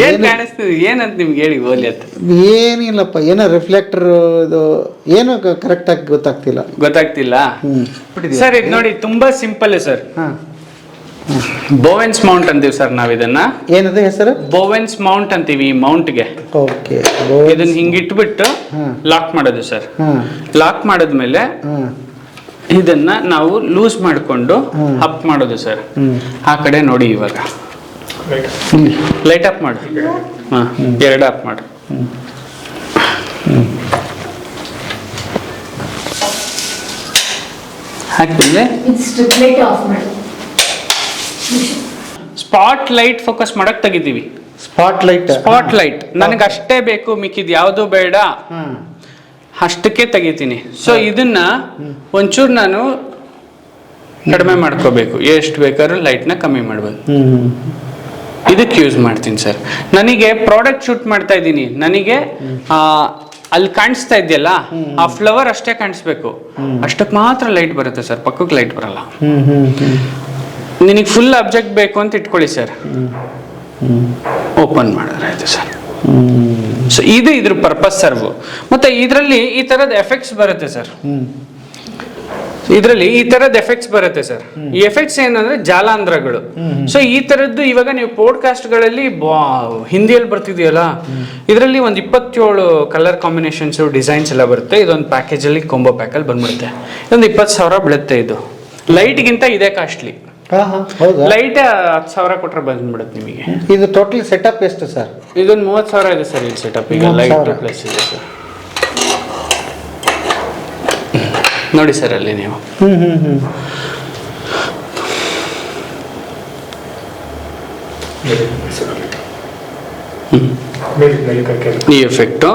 ಏನ್ ಕಾಣಿಸ್ತಿದೆ ಏನಂತ ನಿಮ್ಗೆ ಹೇಳಿ ಓಲಿ ಅಂತ. ಏನಿಲ್ಲಪ್ಪ, ಏನೋ ರಿಫ್ಲೆಕ್ಟರ್ ಇದು ಏನು ಕರೆಕ್ಟ್ ಆಗಿ ಗೊತ್ತಾಗ್ತಿಲ್ಲ ಸರ್. ಇದು ನೋಡಿ ತುಂಬಾ ಸಿಂಪಲ್ ಸರ್. ಬೋವೆನ್ಸ್ ಮೌಂಟ್ ಅಂತೀವಿ ಸರ್ ನಾವ್ ಇದನ್ನ. ಏನದು ಹೆಸರು? ಬೋವೆನ್ಸ್ ಮೌಂಟ್ ಅಂತೀವಿ ಮೌಂಟ್ಗೆ. ಓಕೆ, ಇದನ್ನ ಹಿಂಗಿಟ್ಬಿಟ್ಟು ಲಾಕ್ ಮಾಡೋದು ಸರ್. ಲಾಕ್ ಮಾಡಿದ್ಮೇಲೆ ಇದನ್ನ ನಾವು ಲೂಸ್ ಮಾಡಿಕೊಂಡು ಅಪ್ ಮಾಡೋದು ಸರ್. ಆ ಕಡೆ ನೋಡಿ, ಇವಾಗ ಲೈಟ್ ಅಪ್ ಮಾಡು. ಹಾ, 2 ಅಪ್ ಮಾಡು. ಹಾಕಿದ್ರೆ ಸ್ಪಾಟ್ ಲೈಟ್ ಫೋಕಸ್ ಮಾಡಕ್ ತೆಗಿತೀವಿ. ಸ್ಪಾಟ್ ಲೈಟ್ ನನಗೆ ಅಷ್ಟೇ ಬೇಕು, ಮಿಕ್ಕಿದ್ ಯಾವುದು ಬೇಡ, ಅಷ್ಟಕ್ಕೆ ತೆಗಿತೀನಿ. ಸೊ ಇದನ್ನ ಒಂಚೂರು ನಾನು ಕಡಿಮೆ ಮಾಡ್ಕೋಬೇಕು, ಎಷ್ಟು ಬೇಕಾದ್ರೂ ಲೈಟ್ನ ಕಮ್ಮಿ ಮಾಡ್ಬೋದು. ಇದಕ್ಕೆ ಯೂಸ್ ಮಾಡ್ತೀನಿ ಸರ್. ನನಗೆ ಪ್ರಾಡಕ್ಟ್ ಶೂಟ್ ಮಾಡ್ತಾ ಇದ್ದೀನಿ, ನನಗೆ ಅಲ್ಲಿ ಕಾಣಿಸ್ತಾ ಇದೆಯಲ್ಲ ಆ ಫ್ಲವರ್ ಅಷ್ಟೇ ಕಾಣಿಸ್ಬೇಕು, ಅಷ್ಟಕ್ಕೆ ಮಾತ್ರ ಲೈಟ್ ಬರುತ್ತೆ ಸರ್, ಪಕ್ಕಕ್ಕೆ ಲೈಟ್ ಬರಲ್ಲ. ನಿನಗೆ ಫುಲ್ ಅಬ್ಜೆಕ್ಟ್ ಬೇಕು ಅಂತ ಇಟ್ಕೊಳ್ಳಿ ಸರ್, ಓಪನ್ ಮಾಡಿದ್ರೆ ಆಯ್ತು ಸರ್. ಸೊ ಇದು ಇದ್ರ ಪರ್ಪಸ್ ಸರ್ವ್. ಮತ್ತೆ ಇದರಲ್ಲಿ ಈ ತರದ ಎಫೆಕ್ಟ್ಸ್ ಬರುತ್ತೆ ಸರ್. ಇದರಲ್ಲಿ ಈ ತರದ ಎಫೆಕ್ಟ್ಸ್ ಬರುತ್ತೆ ಸರ್. ಈ ಎಫೆಕ್ಟ್ಸ್ ಏನಂದ್ರೆ ಜಾಲಾಂಧ್ರಗಳು. ಸೊ ಈ ತರದ್ದು ಇವಾಗ ನೀವು ಪಾಡ್ಕಾಸ್ಟ್ ಗಳಲ್ಲಿ ಹಿಂದಿಯಲ್ಲಿ ಬರ್ತಿದೆಯಲ್ಲ, ಇದರಲ್ಲಿ ಒಂದು 27 ಕಲರ್ ಕಾಂಬಿನೇಷನ್ಸ್ ಡಿಸೈನ್ಸ್ ಎಲ್ಲ ಬರುತ್ತೆ. ಇದೊಂದು ಪ್ಯಾಕೇಜ್ ಅಲ್ಲಿ ಕಾಂಬೋ ಪ್ಯಾಕ್ ಅಲ್ಲಿ ಬಂದ್ಬಿಡುತ್ತೆ. ಇದೊಂದು 20,000 ಬೀಳುತ್ತೆ. ಇದು ಲೈಟ್ ಗಿಂತ ಇದೇ ಕಾಸ್ಟ್ಲಿ. ಲೈಟ್ 10,000 ಕೊಟ್ರೆ ಬಂದ್ಬಿಡುತ್ತೆ ನಿಮಗೆ. ಇದು ಟೋಟಲ್ ಸೆಟಪ್ ಎಷ್ಟು ಸರ್? ಇದೊಂದು 30,000 ಇದೆ ಸರ್ ಇಲ್ಲಿ ಸೆಟಪ್. ಈಗ ಲೈಟ್ ಪ್ಲಸ್ ಇದೆ ಸರ್. ನೋಡಿ ಸರ್ ಅಲ್ಲಿ ನೀವು ಈ ಎಫೆಕ್ಟು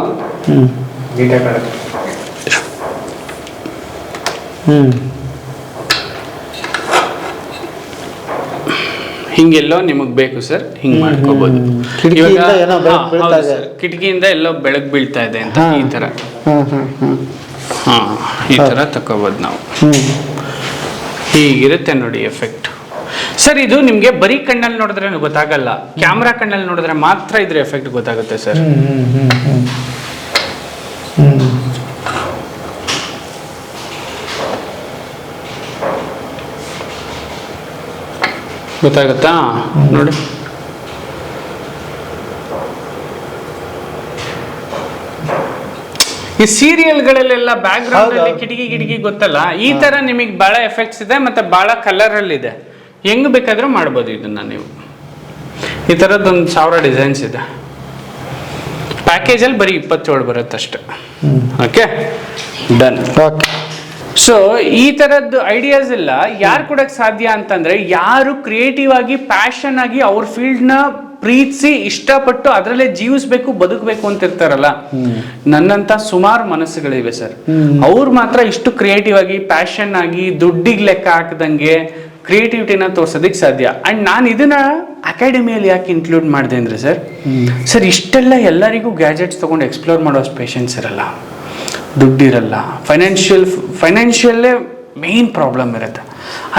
ಹಿಂಗೆಲ್ಲೋ ನಿಮಗ್ ಬೇಕು ಸರ್, ಹಿಂಗ್ ಮಾಡ್ಕೋಬಹುದು. ಕಿಟಕಿಯಿಂದ ಎಲ್ಲೋ ಬೆಳಕು ಬೀಳ್ತಾ ಇದೆ ಅಂತ ಈ ತರ, ಈ ತರ ತಕೋಬಹುದು ನಾವು. ಹೀಗಿರುತ್ತೆ ನೋಡಿ ಎಫೆಕ್ಟ್ ಸರ್. ಇದು ನಿಮ್ಗೆ ಬರೀ ಕಣ್ಣಲ್ಲಿ ನೋಡಿದ್ರೆ ಗೊತ್ತಾಗಲ್ಲ, ಕ್ಯಾಮ್ರಾ ಕಣ್ಣಲ್ಲಿ ನೋಡಿದ್ರೆ ಮಾತ್ರ ಇದ್ರ ಎಫೆಕ್ಟ್ ಗೊತ್ತಾಗುತ್ತೆ ಸರ್. ಗೊತ್ತಾಗುತ್ತಾ ನೋಡಿ. ಈ ಸೀರಿಯಲ್ಗಳಲ್ಲೆಲ್ಲ ಬ್ಯಾಕ್ ಗ್ರೌಂಡ್ ಅಲ್ಲಿ ಕಿಟಕಿ ಗೊತ್ತಲ್ಲ, ಈ ತರ ನಿಮಗೆ ಬಹಳ ಎಫೆಕ್ಟ್ಸ್ ಇದೆ ಮತ್ತೆ ಬಹಳ ಕಲರ್ ಅಲ್ಲಿ ಇದೆ. ಹೆಂಗ್ ಬೇಕಾದ್ರೂ ಮಾಡ್ಬೋದು ಇದನ್ನ ನೀವು. ಈ ತರದೊಂದು 1000 ಡಿಸೈನ್ಸ್ ಇದೆ. ಪ್ಯಾಕೇಜ್ ಅಲ್ಲಿ ಬರೀ 27 ಬರುತ್ತೆ ಅಷ್ಟೇ. Okay done. ಸೊ ಈ ತರದ್ದು ಐಡಿಯಾಸ್ ಎಲ್ಲ ಯಾರು ಕೊಡಕ್ ಸಾಧ್ಯ ಅಂತಂದ್ರೆ, ಯಾರು ಕ್ರಿಯೇಟಿವ್ ಆಗಿ ಪ್ಯಾಷನ್ ಆಗಿ ಅವ್ರ ಫೀಲ್ಡ್ ನ ಪ್ರೀತಿಸಿ ಇಷ್ಟಪಟ್ಟು ಅದರಲ್ಲೇ ಜೀವಿಸ್ಬೇಕು ಬದುಕಬೇಕು ಅಂತ ಇರ್ತಾರಲ್ಲ, ನನ್ನಂತ ಸುಮಾರು ಮನಸ್ಸುಗಳಿವೆ ಸರ್. ಅವ್ರು ಮಾತ್ರ ಇಷ್ಟು ಕ್ರಿಯೇಟಿವ್ ಆಗಿ ಪ್ಯಾಷನ್ ಆಗಿ ದುಡ್ಡಿಗೆ ಲೆಕ್ಕ ಹಾಕದಂಗೆ ಕ್ರಿಯೇಟಿವಿಟಿನ ತೋರ್ಸೋದಕ್ಕೆ ಸಾಧ್ಯ. ಅಂಡ್ ನಾನು ಇದನ್ನ ಅಕಾಡೆಮಿಯಲ್ಲಿ ಯಾಕೆ ಇನ್ಕ್ಲೂಡ್ ಮಾಡಿದೆ ಅಂದ್ರೆ ಸರ್ ಇಷ್ಟೆಲ್ಲ ಎಲ್ಲರಿಗೂ ಗ್ಯಾಜೆಟ್ಸ್ ತಗೊಂಡು ಎಕ್ಸ್ಪ್ಲೋರ್ ಮಾಡೋ ಪೇಷನ್ಸ್ ಇರಲ್ಲ, ದುಡ್ಡಿರಲ್ಲ, ಫೈನಾನ್ಷಿಯಲ್ಲೇ ಮೇನ್ ಪ್ರಾಬ್ಲಮ್ ಇರುತ್ತೆ.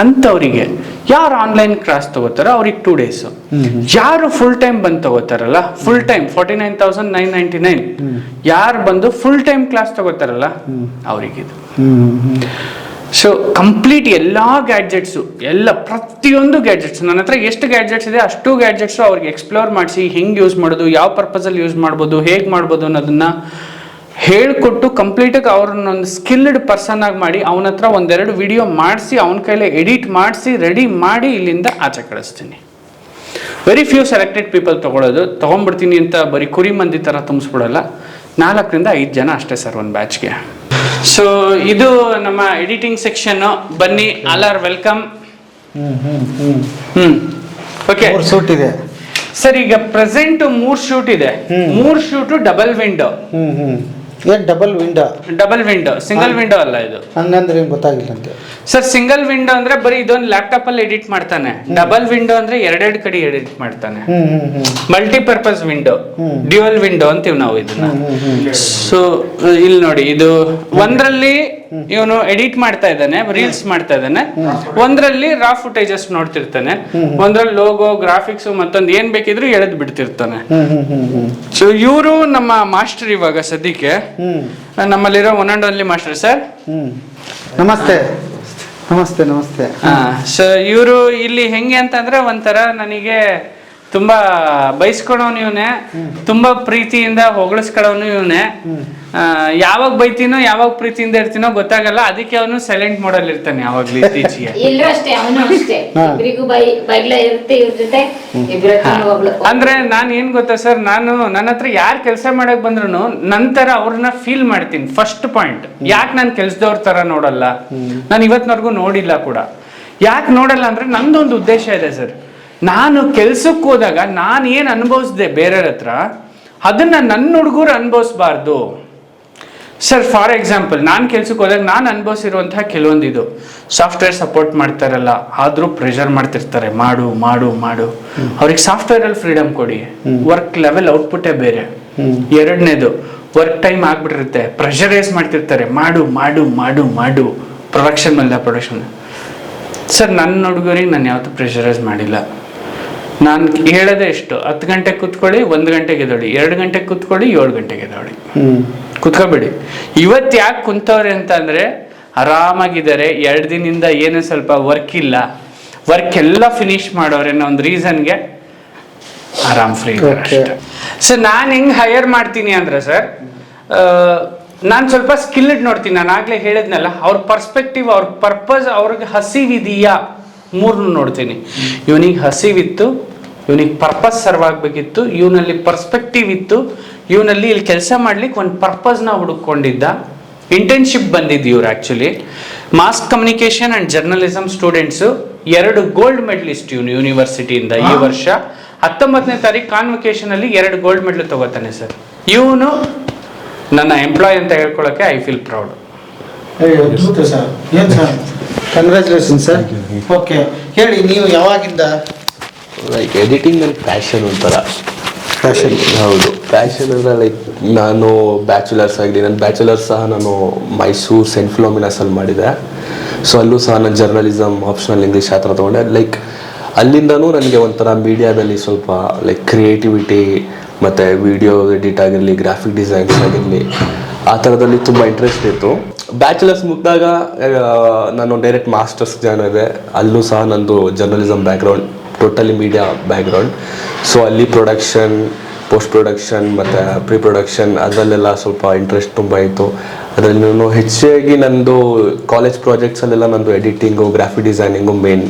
ಅಂಥವರಿಗೆ ಯಾರು ಆನ್ಲೈನ್ ಕ್ಲಾಸ್ ತಗೋತಾರೋ ಅವ್ರಿಗೆ 2 days, ಯಾರು ಫುಲ್ ಟೈಮ್ ಬಂದು ತಗೋತಾರಲ್ಲ, ಫುಲ್ ಟೈಮ್ 49,999, ಯಾರು ಬಂದು ಫುಲ್ ಟೈಮ್ ಕ್ಲಾಸ್ ತಗೋತಾರಲ್ಲ ಅವ್ರಿಗಿದು. ಸೊ ಕಂಪ್ಲೀಟ್ ಎಲ್ಲಾ ಗ್ಯಾಡ್ಜೆಟ್ಸು, ಎಲ್ಲ ಪ್ರತಿಯೊಂದು ಗ್ಯಾಡ್ಜೆಟ್ಸ್ ನನ್ನ ಹತ್ರ ಎಷ್ಟು ಗ್ಯಾಡ್ಜೆಟ್ಸ್ ಇದೆ ಅಷ್ಟು ಗ್ಯಾಡ್ಜೆಟ್ಸು ಅವ್ರಿಗೆ ಎಕ್ಸ್ಪ್ಲೋರ್ ಮಾಡಿಸಿ ಹೆಂಗೆ ಯೂಸ್ ಮಾಡೋದು, ಯಾವ ಪರ್ಪಸಲ್ಲಿ ಯೂಸ್ ಮಾಡ್ಬೋದು, ಹೇಗೆ ಮಾಡ್ಬೋದು ಅನ್ನೋದನ್ನ ಹೇಳ್ಕೊಟ್ಟು ಕಂಪ್ಲೀಟಾಗಿ ಅವ್ರನ್ನೊಂದು ಸ್ಕಿಲ್ಡ್ ಪರ್ಸನ್ ಆಗಿ ಮಾಡಿ ಅವನ ಹತ್ರ 1-2 ವಿಡಿಯೋ ಮಾಡಿಸಿ ಅವನ ಕೈಲೇ ಎಡಿಟ್ ಮಾಡಿಸಿ ರೆಡಿ ಮಾಡಿ ಇಲ್ಲಿಂದ ಆಚೆ ಕಳಿಸ್ತೀನಿ. ವೆರಿ ಫ್ಯೂ ಸೆಲೆಕ್ಟೆಡ್ ಪೀಪಲ್ ತೊಗೊಂಡ್ಬಿಡ್ತೀನಿ ಅಂತ ಬರೀ ಕುರಿ ಮಂದಿ ಥರ ತುಂಬಿಸ್ಬಿಡಲ್ಲ. 4 ರಿಂದ 5 ಜನ ಅಷ್ಟೇ ಸರ್ ಒಂದು ಬ್ಯಾಚ್ಗೆ. ಸೊ ಇದು ನಮ್ಮ ಎಡಿಟಿಂಗ್ ಸೆಕ್ಷನ್. ಬನ್ನಿ, all are welcome. Okay, shoot ಇದೆ ಸರ್. ಈಗ ಪ್ರೆಸೆಂಟ್ 3 ಶೂಟ್ ಇದೆ. 3 shoot double window. Double window, single window ಅಲ್ಲ ಇದು. ಹಂಗಂದ್ರೆ ಗೊತ್ತಾಗಿಲ್ಲ ಅಂತ ಸರ್. ಸಿಂಗಲ್ ವಿಂಡೋ ಅಂದ್ರೆ ಬರೀ ಇದೊಂದು ಲ್ಯಾಪ್ಟಾಪ್ ಅಲ್ಲಿ ಎಡಿಟ್ ಮಾಡ್ತಾನೆ. ಡಬಲ್ ವಿಂಡೋ ಅಂದ್ರೆ 2 ಕಡೆ ಎಡಿಟ್ ಮಾಡ್ತಾನೆ. ಮಲ್ಟಿಪರ್ಪಸ್ ವಿಂಡೋ, ಡ್ಯುಯಲ್ ವಿಂಡೋ ಅಂತೀವಿ ನಾವು ಇದನ್ನ. ಸೊ ಇಲ್ಲಿ ನೋಡಿ, ಇದು ಒಂದ್ರಲ್ಲಿ ಇವನು ಎಡಿಟ್ ಮಾಡ್ತಾ ಇದ್ದಾನೆ, ರೀಲ್ಸ್ ಮಾಡ್ತಾ ಇದ್ದಾನೆ. ಒಂದ್ರಲ್ಲಿ ರಾ ಫುಟೇಜಸ್ ನೋಡ್ತಿರ್ತಾನೆ, ಒಂದ್ರಲ್ಲಿ ಲೋಗೋ, ಗ್ರಾಫಿಕ್ಸ್, ಮತ್ತೊಂದು ಏನ್ ಬೇಕಿದ್ರು ಎಳೆದ್ ಬಿಡ್ತಿರ್ತಾನೆ. ಸೊ ಇವರು ನಮ್ಮ ಮಾಸ್ಟರ್ ಇವಾಗ ಸದ್ಯಕ್ಕೆ, ನಮ್ಮಲ್ಲಿರೋ one and only master sir. ನಮಸ್ತೆ. ನಮಸ್ತೆ ನಮಸ್ತೆ. ಸೊ ಇವರು ಇಲ್ಲಿ ಹೆಂಗೆ ಅಂತಂದ್ರೆ ಒಂಥರ ನನಗೆ ತುಂಬಾ ಬೈಸ್ಕೊಳೋನು ಇವನೇ, ತುಂಬಾ ಪ್ರೀತಿಯಿಂದ ಹೊಗಳಿಸ್ಕೊಳ್ಳೋನು ಇವನೇ. ಯಾವಾಗ ಬೈತೀನೋ ಯಾವಾಗ ಪ್ರೀತಿಯಿಂದ ಇರ್ತೀನೋ ಗೊತ್ತಾಗಲ್ಲ, ಅದಕ್ಕೆ ಅವನು ಸೈಲೆಂಟ್ ಮೋಡಲ್ಲಿ ಇರ್ತಾನೆ ಯಾವಾಗ್ಲೂ ಇತ್ತೀಚೆಗೆ. ಅಂದ್ರೆ ನಾನು ಏನ್ ಗೊತ್ತಾ ಸರ್, ನನ್ನ ಹತ್ರ ಯಾರು ಕೆಲಸ ಮಾಡಕ್ ಬಂದ್ರು ನಂತರ ಅವ್ರನ್ನ ಫೀಲ್ ಮಾಡ್ತೀನಿ. ಫಸ್ಟ್ ಪಾಯಿಂಟ್, ಯಾಕೆ ನಾನು ಕೆಲ್ಸದವ್ರ ತರ ನೋಡಲ್ಲ, ನಾನು ಇವತ್ತಿನವರೆಗೂ ನೋಡಿಲ್ಲ ಕೂಡ. ಯಾಕೆ ನೋಡಲ್ಲ ಅಂದ್ರೆ ನಂದೊಂದು ಉದ್ದೇಶ ಇದೆ ಸರ್. ನಾನು ಕೆಲ್ಸಕ್ಕೆ ಹೋದಾಗ ನಾನು ಏನು ಅನುಭವಿಸಿದೆ ಬೇರೆಯವ್ರ ಹತ್ರ, ಅದನ್ನ ನನ್ನ ಹುಡುಗರು ಅನುಭವಿಸ್ಬಾರ್ದು ಸರ್. ಫಾರ್ ಎಕ್ಸಾಂಪಲ್, ನಾನು ಕೆಲ್ಸಕ್ಕೆ ಹೋದಾಗ ನಾನು ಅನುಭವಿಸಿರುವಂತಹ ಕೆಲವೊಂದು ಇದು ಸಾಫ್ಟ್ವೇರ್ ಸಪೋರ್ಟ್ ಮಾಡ್ತಾರಲ್ಲ, ಆದ್ರೂ ಪ್ರೆಷರ್ ಮಾಡ್ತಿರ್ತಾರೆ, ಮಾಡು ಮಾಡು ಮಾಡು. ಅವ್ರಿಗೆ ಸಾಫ್ಟ್ವೇರ್ ಅಲ್ಲಿ ಫ್ರೀಡಮ್ ಕೊಡಿ. ವರ್ಕ್ ಲೆವೆಲ್ ಔಟ್ಪುಟ್ಟೇ ಬೇರೆ. 2ನೇದು, ವರ್ಕ್ ಟೈಮ್ ಆಗ್ಬಿಟ್ಟಿರುತ್ತೆ, ಪ್ರೆಷರೈಸ್ ಮಾಡ್ತಿರ್ತಾರೆ, ಮಾಡು ಮಾಡು ಮಾಡು ಮಾಡು. ಪ್ರೊಡಕ್ಷನ್ ಮೇಲೆ ಪ್ರೊಡಕ್ಷನ್. ಸರ್ ನನ್ನ ಹುಡುಗರಿಗೆ ನಾನು ಯಾವತ್ತೂ ಪ್ರೆಷರೈಸ್ ಮಾಡಿಲ್ಲ. ನಾನು ಹೇಳೋದೇ ಎಷ್ಟು, 10 ಗಂಟೆಗೆ ಕೂತ್ಕೊಳ್ಳಿ, 1 ಗಂಟೆಗೆ ಎದ್ದೇಳಿ, 2 ಗಂಟೆಗೆ ಕೂತ್ಕೊಳ್ಳಿ, 7 ಗಂಟೆಗೆ ಎದ್ದೇಳಿ, ಕೂತ್ಕೋಬೇಡಿ. ಇವತ್ತು ಯಾಕೆ ಕುಂತವ್ರೆ ಅಂತ ಅಂದ್ರೆ ಆರಾಮಾಗಿದ್ದಾರೆ. 2 ದಿನದಿಂದ ಏನು ಸ್ವಲ್ಪ ವರ್ಕ್ ಇಲ್ಲ, ವರ್ಕ್ ಎಲ್ಲ ಫಿನಿಶ್ ಮಾಡೋರೆ ಅನ್ನೋ ಒಂದು ರೀಸನ್ಗೆ ಆರಾಮ್ ಫ್ರೀ ಇದ್ದಾರೆ. ಸರ್ ನಾನು ಹೆಂಗೆ ಹೈಯರ್ ಮಾಡ್ತೀನಿ ಅಂದರೆ ಸರ್, ನಾನು ಸ್ವಲ್ಪ ಸ್ಕಿಲ್ಡ್ ನೋಡ್ತೀನಿ. ನಾನು ಆಗಲೇ ಹೇಳಿದ್ನಲ್ಲ, ಅವ್ರ ಪರ್ಸ್ಪೆಕ್ಟಿವ್, ಅವ್ರ ಪರ್ಪಸ್, ಅವ್ರಿಗೆ ಹಸಿವಿದೆಯಾ 3 ನೋಡ್ತೀನಿ. ಇವನಿಗೆ ಹಸಿವಿತ್ತು, ಇವನಿಗೆ ಪರ್ಪಸ್ ಸರ್ವ್ ಆಗಬೇಕಿತ್ತು, ಇವನಲ್ಲಿ ಪರ್ಸ್ಪೆಕ್ಟಿವ್ ಇತ್ತು, ಇವನಲ್ಲಿ ಇಲ್ಲಿ ಕೆಲಸ ಮಾಡ್ಲಿಕ್ಕೆ ಒಂದು ಪರ್ಪಸ್ನ ಹುಡುಕೊಂಡಿದ್ದ. ಇಂಟರ್ನ್ಶಿಪ್ ಬಂದಿದ್ದು ಇವ್ರು actually mass communication and journalism students 2 gold medalist ಇವನು ಯೂನಿವರ್ಸಿಟಿಯಿಂದ ಈ ವರ್ಷ. 19ನೇ ತಾರೀಕು ಕಾನ್ವೊಕೇಶನಲ್ಲಿ 2 ಗೋಲ್ಡ್ ಮೆಡಲ್ ತಗೋತಾನೆ ಸರ್. ಇವನು ನನ್ನ ಎಂಪ್ಲಾಯ್ ಅಂತ ಹೇಳ್ಕೊಳ್ಳೋಕ್ಕೆ ಐ ಫೀಲ್ ಪ್ರೌಡ್. ಸರ್ ಏನು ಸರ್, ಕಂಗ್ರ್ಯಾಚುಲೇಷನ್ ಸರ್. ಓಕೆ, ಹೇಳಿ ನೀವು ಯಾವಾಗಿಂದ? ಲೈಕ್ ಎಡಿಟಿಂಗ್ ನನ್ನ ಪ್ಯಾಷನ್ ಒಂಥರ. ಫ್ಯಾಷನ್? ಹೌದು, ಪ್ಯಾಷನ್ ಅಂದರೆ ಲೈಕ್ ನಾನು ಬ್ಯಾಚುಲರ್ಸ್ ಆಗಿದೆ. ನನ್ನ ಬ್ಯಾಚುಲರ್ಸ್ ಸಹ ನಾನು ಮೈಸೂರು ಸೆಂಟ್ ಫಿಲೋಮಿನಾಸಲ್ಲಿ ಮಾಡಿದೆ. ಸೊ ಅಲ್ಲೂ ಸಹ ನಾನು ಜರ್ನಲಿಸಮ್ ಆಪ್ಷನಲ್ ಇಂಗ್ಲೀಷ್ ಆ ಥರ ತೊಗೊಂಡೆ. ಲೈಕ್ ಅಲ್ಲಿಂದನೂ ನನಗೆ ಒಂಥರ ಮೀಡಿಯಾದಲ್ಲಿ ಸ್ವಲ್ಪ ಲೈಕ್ ಕ್ರಿಯೇಟಿವಿಟಿ ಮತ್ತು ವಿಡಿಯೋ ಎಡಿಟ್ ಆಗಿರಲಿ, ಗ್ರಾಫಿಕ್ ಡಿಸೈನ್ಸ್ ಆಗಿರಲಿ, ಆ ಥರದಲ್ಲಿ ತುಂಬ ಇಂಟ್ರೆಸ್ಟ್ ಇತ್ತು. ಬ್ಯಾಚುಲರ್ಸ್ ಮುಗಿದಾಗ ನಾನು ಡೈರೆಕ್ಟ್ ಮಾಸ್ಟರ್ಸ್ ಜಾಯ್ನ್ ಆಗಿದೆ. ಅಲ್ಲೂ ಸಹ ನಂದು journalism background, totally media background. So ಅಲ್ಲಿ ಪ್ರೊಡಕ್ಷನ್, ಪೋಸ್ಟ್ ಪ್ರೊಡಕ್ಷನ್ ಮತ್ತು ಪ್ರೀ ಪ್ರೊಡಕ್ಷನ್ ಅದರಲ್ಲೆಲ್ಲ ಸ್ವಲ್ಪ ಇಂಟ್ರೆಸ್ಟ್ ತುಂಬ ಇತ್ತು. ಅದರಲ್ಲಿ ನಾನು ಹೆಚ್ಚಾಗಿ ನಂದು ಕಾಲೇಜ್ ಪ್ರಾಜೆಕ್ಟ್ಸಲ್ಲೆಲ್ಲ ನಂದು ಎಡಿಟಿಂಗು, ಗ್ರಾಫಿಕ್ ಡಿಸೈನಿಂಗು ಮೇನ್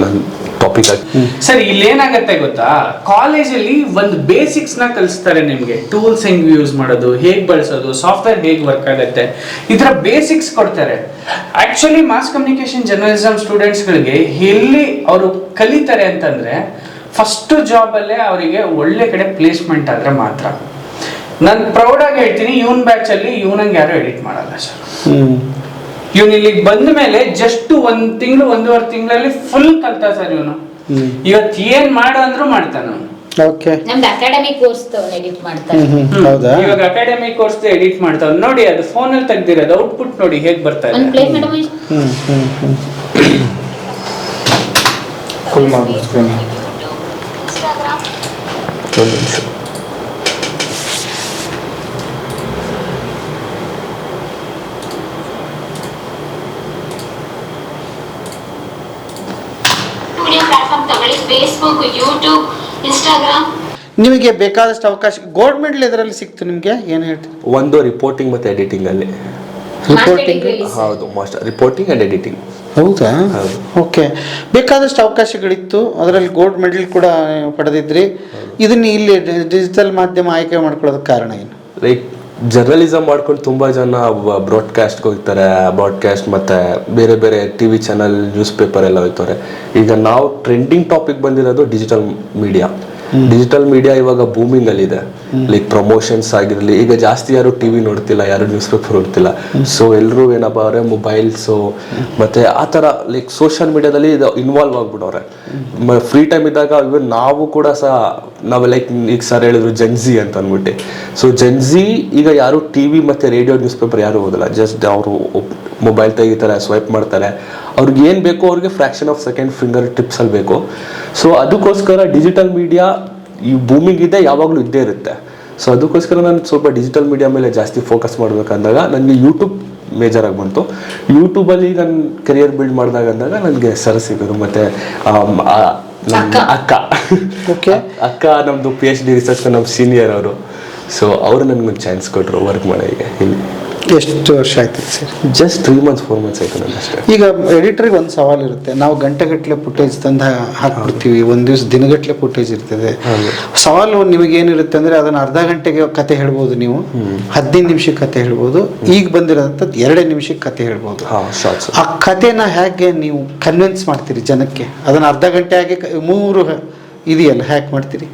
ನನ್ನ ಟಾಪಿಕ್ ಆಗಿ. ಸರ್ ಇಲ್ಲೇನಾಗತ್ತೆ ಗೊತ್ತಾ, ಕಾಲೇಜಲ್ಲಿ ಒಂದು ಬೇಸಿಕ್ಸ್ ನ ಕಲಿಸ್ತಾರೆ ನಿಮ್ಗೆ. ಟೂಲ್ಸ್ ಹೆಂಗ್ ಯೂಸ್ ಮಾಡೋದು, ಹೇಗ್ ಬಳಸೋದು, ಸಾಫ್ಟ್ವೇರ್ ಹೇಗ್ ವರ್ಕ್ ಆಗುತ್ತೆ, ಇದರ ಬೇಸಿಕ್ಸ್ ಕೊಡ್ತಾರೆ. ಆಕ್ಚುಲಿ ಮಾಸ್ ಕಮ್ಯುನಿಕೇಶನ್ ಜರ್ನಲಿಸಮ್ ಸ್ಟೂಡೆಂಟ್ಸ್ಗಳಿಗೆ ಎಲ್ಲಿ ಅವರು ಕಲಿತಾರೆ ಅಂತಂದ್ರೆ, ಫಸ್ಟ್ ಜಾಬಲ್ಲೇ ಅವರಿಗೆ ಒಳ್ಳೆ ಕಡೆ ಪ್ಲೇಸ್ಮೆಂಟ್ ಆದ್ರೆ ಮಾತ್ರ. ನಾನು ಪ್ರೌಡಾಗಿ ಹೇಳ್ತೀನಿ, ಇವನ್ ಬ್ಯಾಚಲ್ಲಿ ಇವನಂಗೆ ಯಾರು ಎಡಿಟ್ ಮಾಡಲ್ಲ ಸರ್. ಇವನು ಇಲ್ಲಿಗೆ ಬಂದ ಮೇಲೆ ಜಸ್ಟ್ 1 ತಿಂಗಳು 1.5 ತಿಂಗಳಲ್ಲಿ ಫುಲ್ ಕಲ್ತ ಸರ್ ಇವನು. ಇವತ್ತು ಏನ್ ಮಾಡು ಅಂದ್ರೂ ಮಾಡ್ತಾನ. ಓಕೆ, ನಮ್ದು ಅಕಾಡೆಮಿಕ್ ಕೋರ್ಸ್ ಎಡಿಟ್ ಮಾಡ್ತಾರೆ. ಹೌದಾ? ಇವಾಗ ಅಕಾಡೆಮಿಕ್ ಕೋರ್ಸ್ ಎಡಿಟ್ ಮಾಡ್ತಾವ ನೋಡಿ, ಅದು ಫೋನ್ ಅಲ್ಲಿ ತೆಗ್ದಿರೋದು ಔಟ್ಪುಟ್ ನೋಡಿ ಹೇಗ್ ಬರ್ತಾ ಇದೆ. ಪ್ಲೇ ಮೇಡಮ್ ಫುಲ್ ಮಾಡ್ಬಿಡ್ತೀನಿ. ಒಂದು ನಿಮಿಷ. Facebook, YouTube, Instagram. ನಿಮಗೆ ಬೇಕಾದಷ್ಟು ಅವಕಾಶ ಗೌರ್ಮೆಂಟ್ ಇದರಲ್ಲಿ ಸಿಕ್ತು ನಿಮಗೆ? ಏನು ಹೇಳ್ತೀವಿ? ಒಂದು ರಿಪೋರ್ಟಿಂಗ್ ಮತ್ತು ಎಡಿಟಿಂಗಲ್ಲಿ. ರಿಪೋರ್ಟಿಂಗ್? ಹೌದು, ಮಾಸ್ಟರ್ ರಿಪೋರ್ಟಿಂಗ್ ಆ್ಯಂಡ್ ಎಡಿಟಿಂಗ್. ಹೌದಾ? ಓಕೆ, ಬೇಕಾದಷ್ಟು ಅವಕಾಶಗಳಿತ್ತು, ಅದರಲ್ಲಿ ಗೋಲ್ಡ್ ಮೆಡಲ್ ಕೂಡ ಪಡೆದಿದ್ರಿ. ಇದನ್ನ ಇಲ್ಲಿ ಡಿಜಿಟಲ್ ಮಾಧ್ಯಮ ಆಯ್ಕೆ ಮಾಡ್ಕೊಳ್ಳೋದಕ್ಕೆ ಕಾರಣ ಏನು? ಲೈಕ್ ಜರ್ನಲಿಸಮ್ ಮಾಡ್ಕೊಂಡು ತುಂಬ ಜನ ಬ್ರಾಡ್ಕಾಸ್ಟ್ಗೆ ಹೋಗ್ತಾರೆ, ಬ್ರಾಡ್ಕಾಸ್ಟ್ ಮತ್ತು ಬೇರೆ ಬೇರೆ T V channel, newspaper ಎಲ್ಲ ಹೋಗ್ತಾರೆ. ಈಗ ನಾವು ಟ್ರೆಂಡಿಂಗ್ ಟಾಪಿಕ್ ಬಂದಿರೋದು ಡಿಜಿಟಲ್ ಮೀಡಿಯಾ. ಡಿಜಿಟಲ್ ಮೀಡಿಯಾ ಇವಾಗ ಬೂಮಿಂಗ್ ಅಲ್ಲಿ ಇದೆ. ಲೈಕ್ ಪ್ರಮೋಷನ್ಸ್ ಆಗಿರಲಿ, ಈಗ ಜಾಸ್ತಿ ಯಾರು ಟಿವಿ ನೋಡ್ತಿಲ್ಲ, ಯಾರು ನ್ಯೂಸ್ ಪೇಪರ್ ನೋಡ್ತಿಲ್ಲ. ಸೊ ಎಲ್ಲರೂ ಏನಪ್ಪ ಅವರೇ ಮೊಬೈಲ್ಸು ಮತ್ತು ಆ ಥರ ಲೈಕ್ ಸೋಷಿಯಲ್ ಮೀಡಿಯಾದಲ್ಲಿ ಇದು ಇನ್ವಾಲ್ವ್ ಆಗ್ಬಿಡವ್ರೆ. ಫ್ರೀ ಟೈಮ್ ಇದ್ದಾಗ ಇವನ್ ನಾವು ಕೂಡ ಸಹ ನಾವು ಲೈಕ್ ಈಗ ಸರ್ ಹೇಳಿದ್ರು ಜೆನ್ಝಿ ಅಂತ ಅಂದ್ಬಿಟ್ಟು. ಸೊ ಜೆನ್ಝಿ ಈಗ ಯಾರು ಟಿವಿ ಮತ್ತು ರೇಡಿಯೋ, ನ್ಯೂಸ್ ಪೇಪರ್ ಯಾರು ಓದಲ್ಲ. ಜಸ್ಟ್ ಅವರು ಮೊಬೈಲ್ ತೆಗಿತಾರೆ, ಸ್ವೈಪ್ ಮಾಡ್ತಾರೆ. ಅವ್ರಿಗೆ ಏನು ಬೇಕೋ ಅವ್ರಿಗೆ ಫ್ರ್ಯಾಕ್ಷನ್ ಆಫ್ ಸೆಕೆಂಡ್ ಫಿಂಗರ್ ಟಿಪ್ಸಲ್ಲಿ ಬೇಕು. ಸೊ ಅದಕ್ಕೋಸ್ಕರ ಡಿಜಿಟಲ್ ಮೀಡಿಯಾ ಈ ಬೂಮಿಂಗ್ ಇದೆ, ಯಾವಾಗಲೂ ಇದ್ದೇ ಇರುತ್ತೆ. ಸೊ ಅದಕ್ಕೋಸ್ಕರ ನಾನು ಸ್ವಲ್ಪ ಡಿಜಿಟಲ್ ಮೀಡಿಯಾ ಮೇಲೆ ಜಾಸ್ತಿ ಫೋಕಸ್ ಮಾಡಬೇಕಂದಾಗ ನನಗೆ ಯೂಟ್ಯೂಬ್ ಮೇಜರಾಗಿ ಬಂತು. ಯೂಟ್ಯೂಬಲ್ಲಿ ನನ್ನ ಕೆರಿಯರ್ ಬಿಲ್ಡ್ ಮಾಡಿದಾಗ ಅಂದಾಗ ನನಗೆ ಸರ್ ಸಿಗೋರು ಮತ್ತು ಅಕ್ಕ ನಮ್ಮದು PhD ರಿಸರ್ಚ್ ನಮ್ಮ ಸೀನಿಯರ್ ಅವರು. ಸೊ ಅವರು ನನಗೊಂದು ಚಾನ್ಸ್ ಕೊಟ್ಟರು ವರ್ಕ್ ಮಾಡೋಕ್ಕೆ. ಇಲ್ಲಿ ಎಷ್ಟು ವರ್ಷ ಆಯ್ತು ಸರ್? ಜಸ್ಟ್ 3 months 4 months ಆಯ್ತು ನನ್ನ ಅಷ್ಟೇ. ಈಗ ಎಡಿಟರ್ಗೆ ಒಂದು ಸವಾಲು ಇರುತ್ತೆ, ನಾವು ಗಂಟೆಗಟ್ಟಲೆ ಫುಟೇಜ್ ತಂದು ಹಾಕ್ಬಿಡ್ತೀವಿ, ಒಂದು ದಿವಸ ದಿನಗಟ್ಟಲೆ ಫುಟೇಜ್ ಇರ್ತದೆ. ಸವಾಲು ನಿಮಗೇನಿರುತ್ತೆ ಅಂದರೆ ಅದನ್ನು ಅರ್ಧ ಗಂಟೆಗೆ ಕತೆ ಹೇಳ್ಬೋದು, ನೀವು 15 ನಿಮಿಷಕ್ಕೆ ಕತೆ ಹೇಳ್ಬೋದು. ಈಗ ಬಂದಿರೋದಂಥದ್ದು 2 ನಿಮಿಷಕ್ಕೆ ಕತೆ ಹೇಳ್ಬೋದು. ಆ ಕತೆನ ಹೇಗೆ ನೀವು ಕನ್ವಿನ್ಸ್ ಮಾಡ್ತೀರಿ ಜನಕ್ಕೆ? ಅದನ್ನು ಅರ್ಧ ಗಂಟೆ ಆಗಿ 3 ಇದೆಯಲ್ಲ, ಹ್ಯಾಕ್ ಮಾಡ್ತೀರಿ?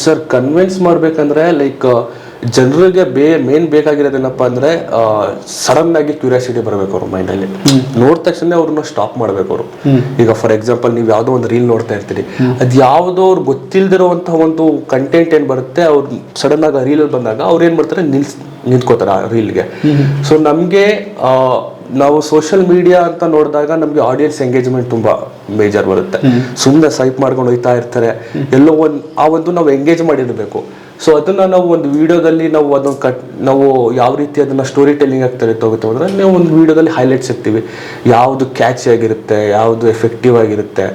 ಸರ್ ಕನ್ವಿನ್ಸ್ ಮಾಡ್ಬೇಕಂದ್ರೆ ಲೈಕ್ ಜನರಿಗೆ ಮೇನ್ ಬೇಕಾಗಿರೋದೇನಪ್ಪ ಅಂದರೆ ಸಡನ್ ಆಗಿ ಕ್ಯೂರಿಯಾಸಿಟಿ ಬರಬೇಕು ಅವ್ರ ಮೈಂಡಲ್ಲಿ. ನೋಡಿದ ತಕ್ಷಣ ಅವ್ರನ್ನ ಸ್ಟಾಪ್ ಮಾಡಬೇಕು ಅವರು. ಈಗ ಫಾರ್ ಎಕ್ಸಾಂಪಲ್ ನೀವು ಯಾವುದೋ ಒಂದು ರೀಲ್ ನೋಡ್ತಾ ಇರ್ತೀರಿ, ಅದು ಯಾವುದೋ ಅವ್ರು ಗೊತ್ತಿಲ್ದಿರೋವಂತಹ ಒಂದು ಕಂಟೆಂಟ್ ಏನು ಬರುತ್ತೆ, ಅವ್ರು ಸಡನ್ ಆಗಿ ರೀಲಲ್ಲಿ ಬಂದಾಗ ಅವ್ರು ಏನು ಮಾಡ್ತಾರೆ, ನಿಂತ್ಕೋತಾರೆ ಆ ರೀಲ್ಗೆ. ಸೊ ನಮಗೆ ನಾವು ಸೋಷಿಯಲ್ ಮೀಡಿಯಾ ಅಂತ ನೋಡಿದಾಗ ನಮಗೆ ಆಡಿಯನ್ಸ್ ಎಂಗೇಜ್ಮೆಂಟ್ ತುಂಬ ಮೇಜರ್ ಬರುತ್ತೆ. ಸುಮ್ಮನೆ ಸ್ವೈಪ್ ಮಾಡ್ಕೊಂಡು ಹೋಗ್ತಾ ಇರ್ತಾರೆ, ಎಲ್ಲೋ ಒಂದು ನಾವು ಎಂಗೇಜ್ ಮಾಡಿರಬೇಕು. ಸೊ ಅದನ್ನ ನಾವು ಒಂದು ವಿಡಿಯೋದಲ್ಲಿ ನಾವು ಅದನ್ನ ನಾವು ಯಾವ ರೀತಿ ಅದನ್ನ ಸ್ಟೋರಿ ಟೆಲ್ಲಿಂಗ್ ಆಗ್ತಾರೆ ತಗೋತೀವಿ ಅಂದ್ರೆ ನಾವು ಒಂದು ವಿಡಿಯೋದಲ್ಲಿ ಹೈಲೈಟ್ಸ್ ಇರ್ತೀವಿ, ಯಾವುದು ಕ್ಯಾಚಿ ಆಗಿರುತ್ತೆ, ಯಾವುದು ಎಫೆಕ್ಟಿವ್ ಆಗಿರುತ್ತೆ.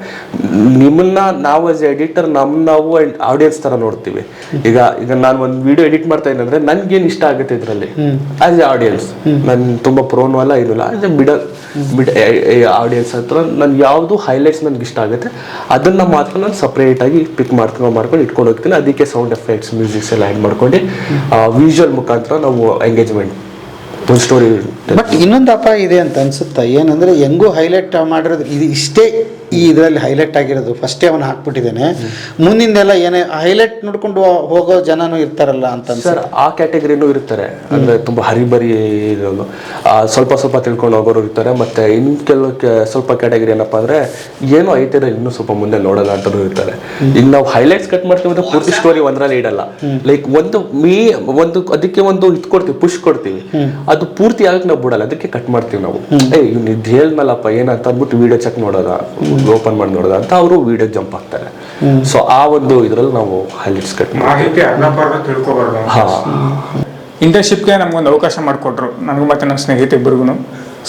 ನಿಮ್ಮನ್ನ ನಾವು ಆಸ್ ಎಡಿಟರ್ ನಾವು ಆಡಿಯನ್ಸ್ ತರ ನೋಡ್ತೀವಿ. ಈಗ ನಾನು ಒಂದು ವಿಡಿಯೋ ಎಡಿಟ್ ಮಾಡ್ತಾ ಇದ್ದೀನಿ ಅಂದ್ರೆ ನನ್ಗೇನು ಇಷ್ಟ ಆಗುತ್ತೆ ಇದರಲ್ಲಿ ಆಸ್ ಎ ಆಡಿಯನ್ಸ್, ನಾನು ತುಂಬಾ ಪ್ರೋನು ಅಲ್ಲ ಏನಲ್ಲ, ಆಸ್ ಎ ಮಿಡ್ ಆಡಿಯನ್ಸ್ ಹತ್ರ ನಾನು ಯಾವುದು ಹೈಲೈಟ್ಸ್ ನನ್ಗೆ ಇಷ್ಟ ಆಗುತ್ತೆ ಅದನ್ನ ಮಾತ್ರ ನಾನು ಸಪ್ರೇಟ್ ಆಗಿ ಪಿಕ್ ಮಾಡ್ಕೊಂಡು ಇಟ್ಕೊಂಡು ಹೋಗ್ತೀನಿ. ಅದಕ್ಕೆ ಸೌಂಡ್ ಎಫೆಕ್ಟ್ಸ್, ಮ್ಯೂಸಿಕ್ಸ್ ಎಲ್ಲ ಆ್ಯಡ್ ಮಾಡ್ಕೊಂಡು ವಿಜುವಲ್ ಮುಖಾಂತರ ನಾವು ಎಂಗೇಜ್ಮೆಂಟ್ ಒಂದು ಸ್ಟೋರಿ. ಬಟ್ ಇನ್ನೊಂದು ಅಪಾಯ ಇದೆ ಅಂತ ಅನ್ಸುತ್ತಾ, ಏನಂದ್ರೆ ಹೆಂಗೂ ಹೈಲೈಟ್ ಮಾಡಿರೋದು ಇದು ಇಷ್ಟೇ ಈ ಇದರಲ್ಲಿ ಹೈಲೈಟ್ ಆಗಿರೋದು ಫಸ್ಟೇ ಅವನು ಹಾಕ್ಬಿಟ್ಟಿದ್ದಾನೆ, ಮುಂದಿಂದೆಲ್ಲ ಏನೇ ಹೈಲೈಟ್ ನೋಡ್ಕೊಂಡು ಹೋಗೋ ಜನನೂ ಇರ್ತಾರಲ್ಲ ಅಂತ ಸರ್. ಆ ಕ್ಯಾಟಗರಿನೂ ಇರ್ತಾರೆ, ಅಂದ್ರೆ ತುಂಬಾ ಹರಿಬರಿ ಇರೋದು, ಸ್ವಲ್ಪ ಸ್ವಲ್ಪ ತಿಳ್ಕೊಂಡು ಹೋಗೋರು ಇರ್ತಾರೆ. ಮತ್ತೆ ಇನ್ನು ಕೆಲವು ಸ್ವಲ್ಪ ಕ್ಯಾಟಗರಿ ಏನಪ್ಪಾ ಅಂದ್ರೆ ಏನೋ ಐತಿರ ಇನ್ನೂ ಸ್ವಲ್ಪ ಮುಂದೆ ನೋಡೋಣ ಅಂತಲೂ ಇರ್ತಾರೆ. ಈಗ ನಾವು ಹೈಲೈಟ್ಸ್ ಕಟ್ ಮಾಡ್ತೀವಿ ಅಂದ್ರೆ ಪೂರ್ತಿ ಸ್ಟೋರಿ ಒಂದ್ರಲ್ಲಿ ಇಡಲ್ಲ. ಲೈಕ್ ಒಂದು ಅದಕ್ಕೆ ಒಂದು ಇದು ಕೊಡ್ತೀವಿ, ಪುಷ್ ಕೊಡ್ತೀವಿ, ಅದು ಪೂರ್ತಿ ಆಗಕ್ಕೆ ನಾವು ಬಿಡಲ್ಲ, ಅದಕ್ಕೆ ಕಟ್ ಮಾಡ್ತೀವಿ ನಾವು. ಇವ್ನು ಇದು ಹೇಳ್ಮೇಲಪ್ಪ ಏನಂತ ಅಂದ್ಬಿಟ್ಟು ವಿಡಿಯೋ ಚೆಕ್ ನೋಡೋದ, ಓಪನ್ ಮಾಡಿ ನೋಡೋದ ಅಂತ ಅವರು ವಿಡಿಯೋ ಜಂಪ್ ಆಗ್ತಾರೆ. ಸೊ ಆ ಒಂದು ಇದ್ರಲ್ಲಿ ನಾವು ಹೈಲೈಟ್ಸ್ ಕಟ್ ಮಾಹಿತಿ ತಿಳ್ಕೊಬಾರ್ದು. ಇಂಟರ್ನ್ಶಿಪ್ಗೆ ನಮ್ಗೊಂದು ಅವಕಾಶ ಮಾಡಿಕೊಟ್ರು ನನಗೂ ಮತ್ತು ನನ್ನ ಸ್ನೇಹಿತ ಇಬ್ಬರಿಗೂ.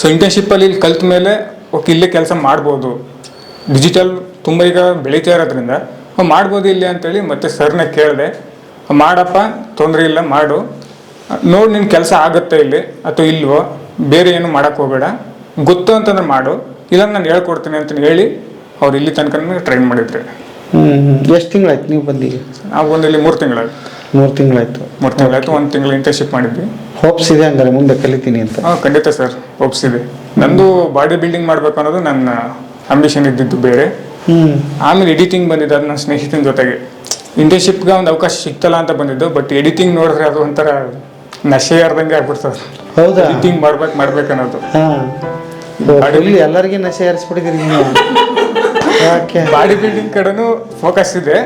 ಸೊ ಇಂಟರ್ನ್ಶಿಪ್ಪಲ್ಲಿ ಇಲ್ಲಿ ಕಲ್ತ ಮೇಲೆ ಓಕೆ ಇಲ್ಲೇ ಕೆಲಸ ಮಾಡ್ಬೋದು, ಡಿಜಿಟಲ್ ತುಂಬ ಈಗ ಬೆಳೀತಾ ಇರೋದ್ರಿಂದ ಮಾಡ್ಬೋದು ಇಲ್ಲಿ ಅಂತೇಳಿ ಮತ್ತೆ ಸರ್ನ ಕೇಳಿದೆ. ಮಾಡಪ್ಪ ತೊಂದರೆ ಇಲ್ಲ, ಮಾಡು, ನೋಡಿ ನಿನ್ನ ಕೆಲಸ ಆಗುತ್ತೆ ಇಲ್ಲಿ ಅಥವಾ ಇಲ್ವೋ, ಬೇರೆ ಏನು ಮಾಡೋಕ್ಕೆ ಹೋಗಬೇಡ, ಗೊತ್ತು ಅಂತಂದ್ರೆ ಮಾಡು, ಇಲ್ಲ ನಾನು ಹೇಳ್ಕೊಡ್ತೀನಿ ಅಂತ ಹೇಳಿ ಅವ್ರು ಇಲ್ಲಿ ತನಕ ಟ್ರೈನ್ ಮಾಡಿದ್ರು. ಎಷ್ಟು ತಿಂಗಳಾಯ್ತು ನೀವು ಬಂದಿಗೆ? ನಾವು ಒಂದು ಇಲ್ಲಿ 3 ತಿಂಗಳಾಯ್ತು. 3 ತಿಂಗಳಾಯ್ತು. 3 ತಿಂಗಳಾಯ್ತು. 1 ತಿಂಗಳು ಇಂಟರ್ನ್ಶಿಪ್ ಮಾಡಿದ್ವಿ. ಹೋಪ್ಸ್ ಇದೆ ಹಂಗಾರೆ ಮುಂದೆ ಕಲಿತೀನಿ ಅಂತ? ಖಂಡಿತ ಸರ್, ಹೋಪ್ಸ್ ಇದೆ. ನಂದು ಬಾಡಿ ಬಿಲ್ಡಿಂಗ್ ಮಾಡ್ಬೇಕು ಅನ್ನೋದು ನನ್ನ ಅಂಬಿಷನ್ ಇದ್ದಿದ್ದು ಬೇರೆ. ಆಮೇಲೆ ಎಡಿಟಿಂಗ್ ಬಂದಿದ್ದು, ಅದು ನನ್ನ ಸ್ನೇಹಿತನ ಜೊತೆಗೆ. ಇಂಟರ್ನ್ಶಿಪ್ಗೆ ಒಂದು ಅವಕಾಶ ಸಿಗ್ತಲ್ಲ ಅಂತ ಬಂದಿದ್ದು, ಬಟ್ ಎಡಿಟಿಂಗ್ ನೋಡಿದ್ರೆ ಅದು ಒಂಥರ ನಶೆ ಯಾರ್ದಂಗೆ ಆಗ್ಬಿಡ್ತದೆ. ಹೌದಾ? ಎಡಿಟಿಂಗ್ ಮಾಡ್ಬೇಕನ್ನೋದು. ಎಲ್ಲರಿಗೂ ನಶೆ ಏರಿಸ್ಬಿಟ್ಟಿದ್ದೀರಿ ನೀವು. ಯಾಕೆ? ಬಾಡಿ ಬಿಲ್ಡಿಂಗ್ ಕಡೆನೂ ಫೋಕಸ್ ಇದೆ,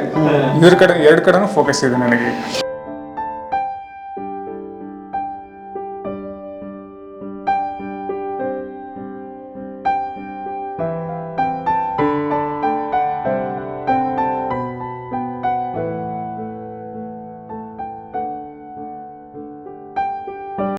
ಇದ್ರ ಕಡೆ 2 ಕಡೆನೂ ಫೋಕಸ್ ಇದೆ ನನಗೆ.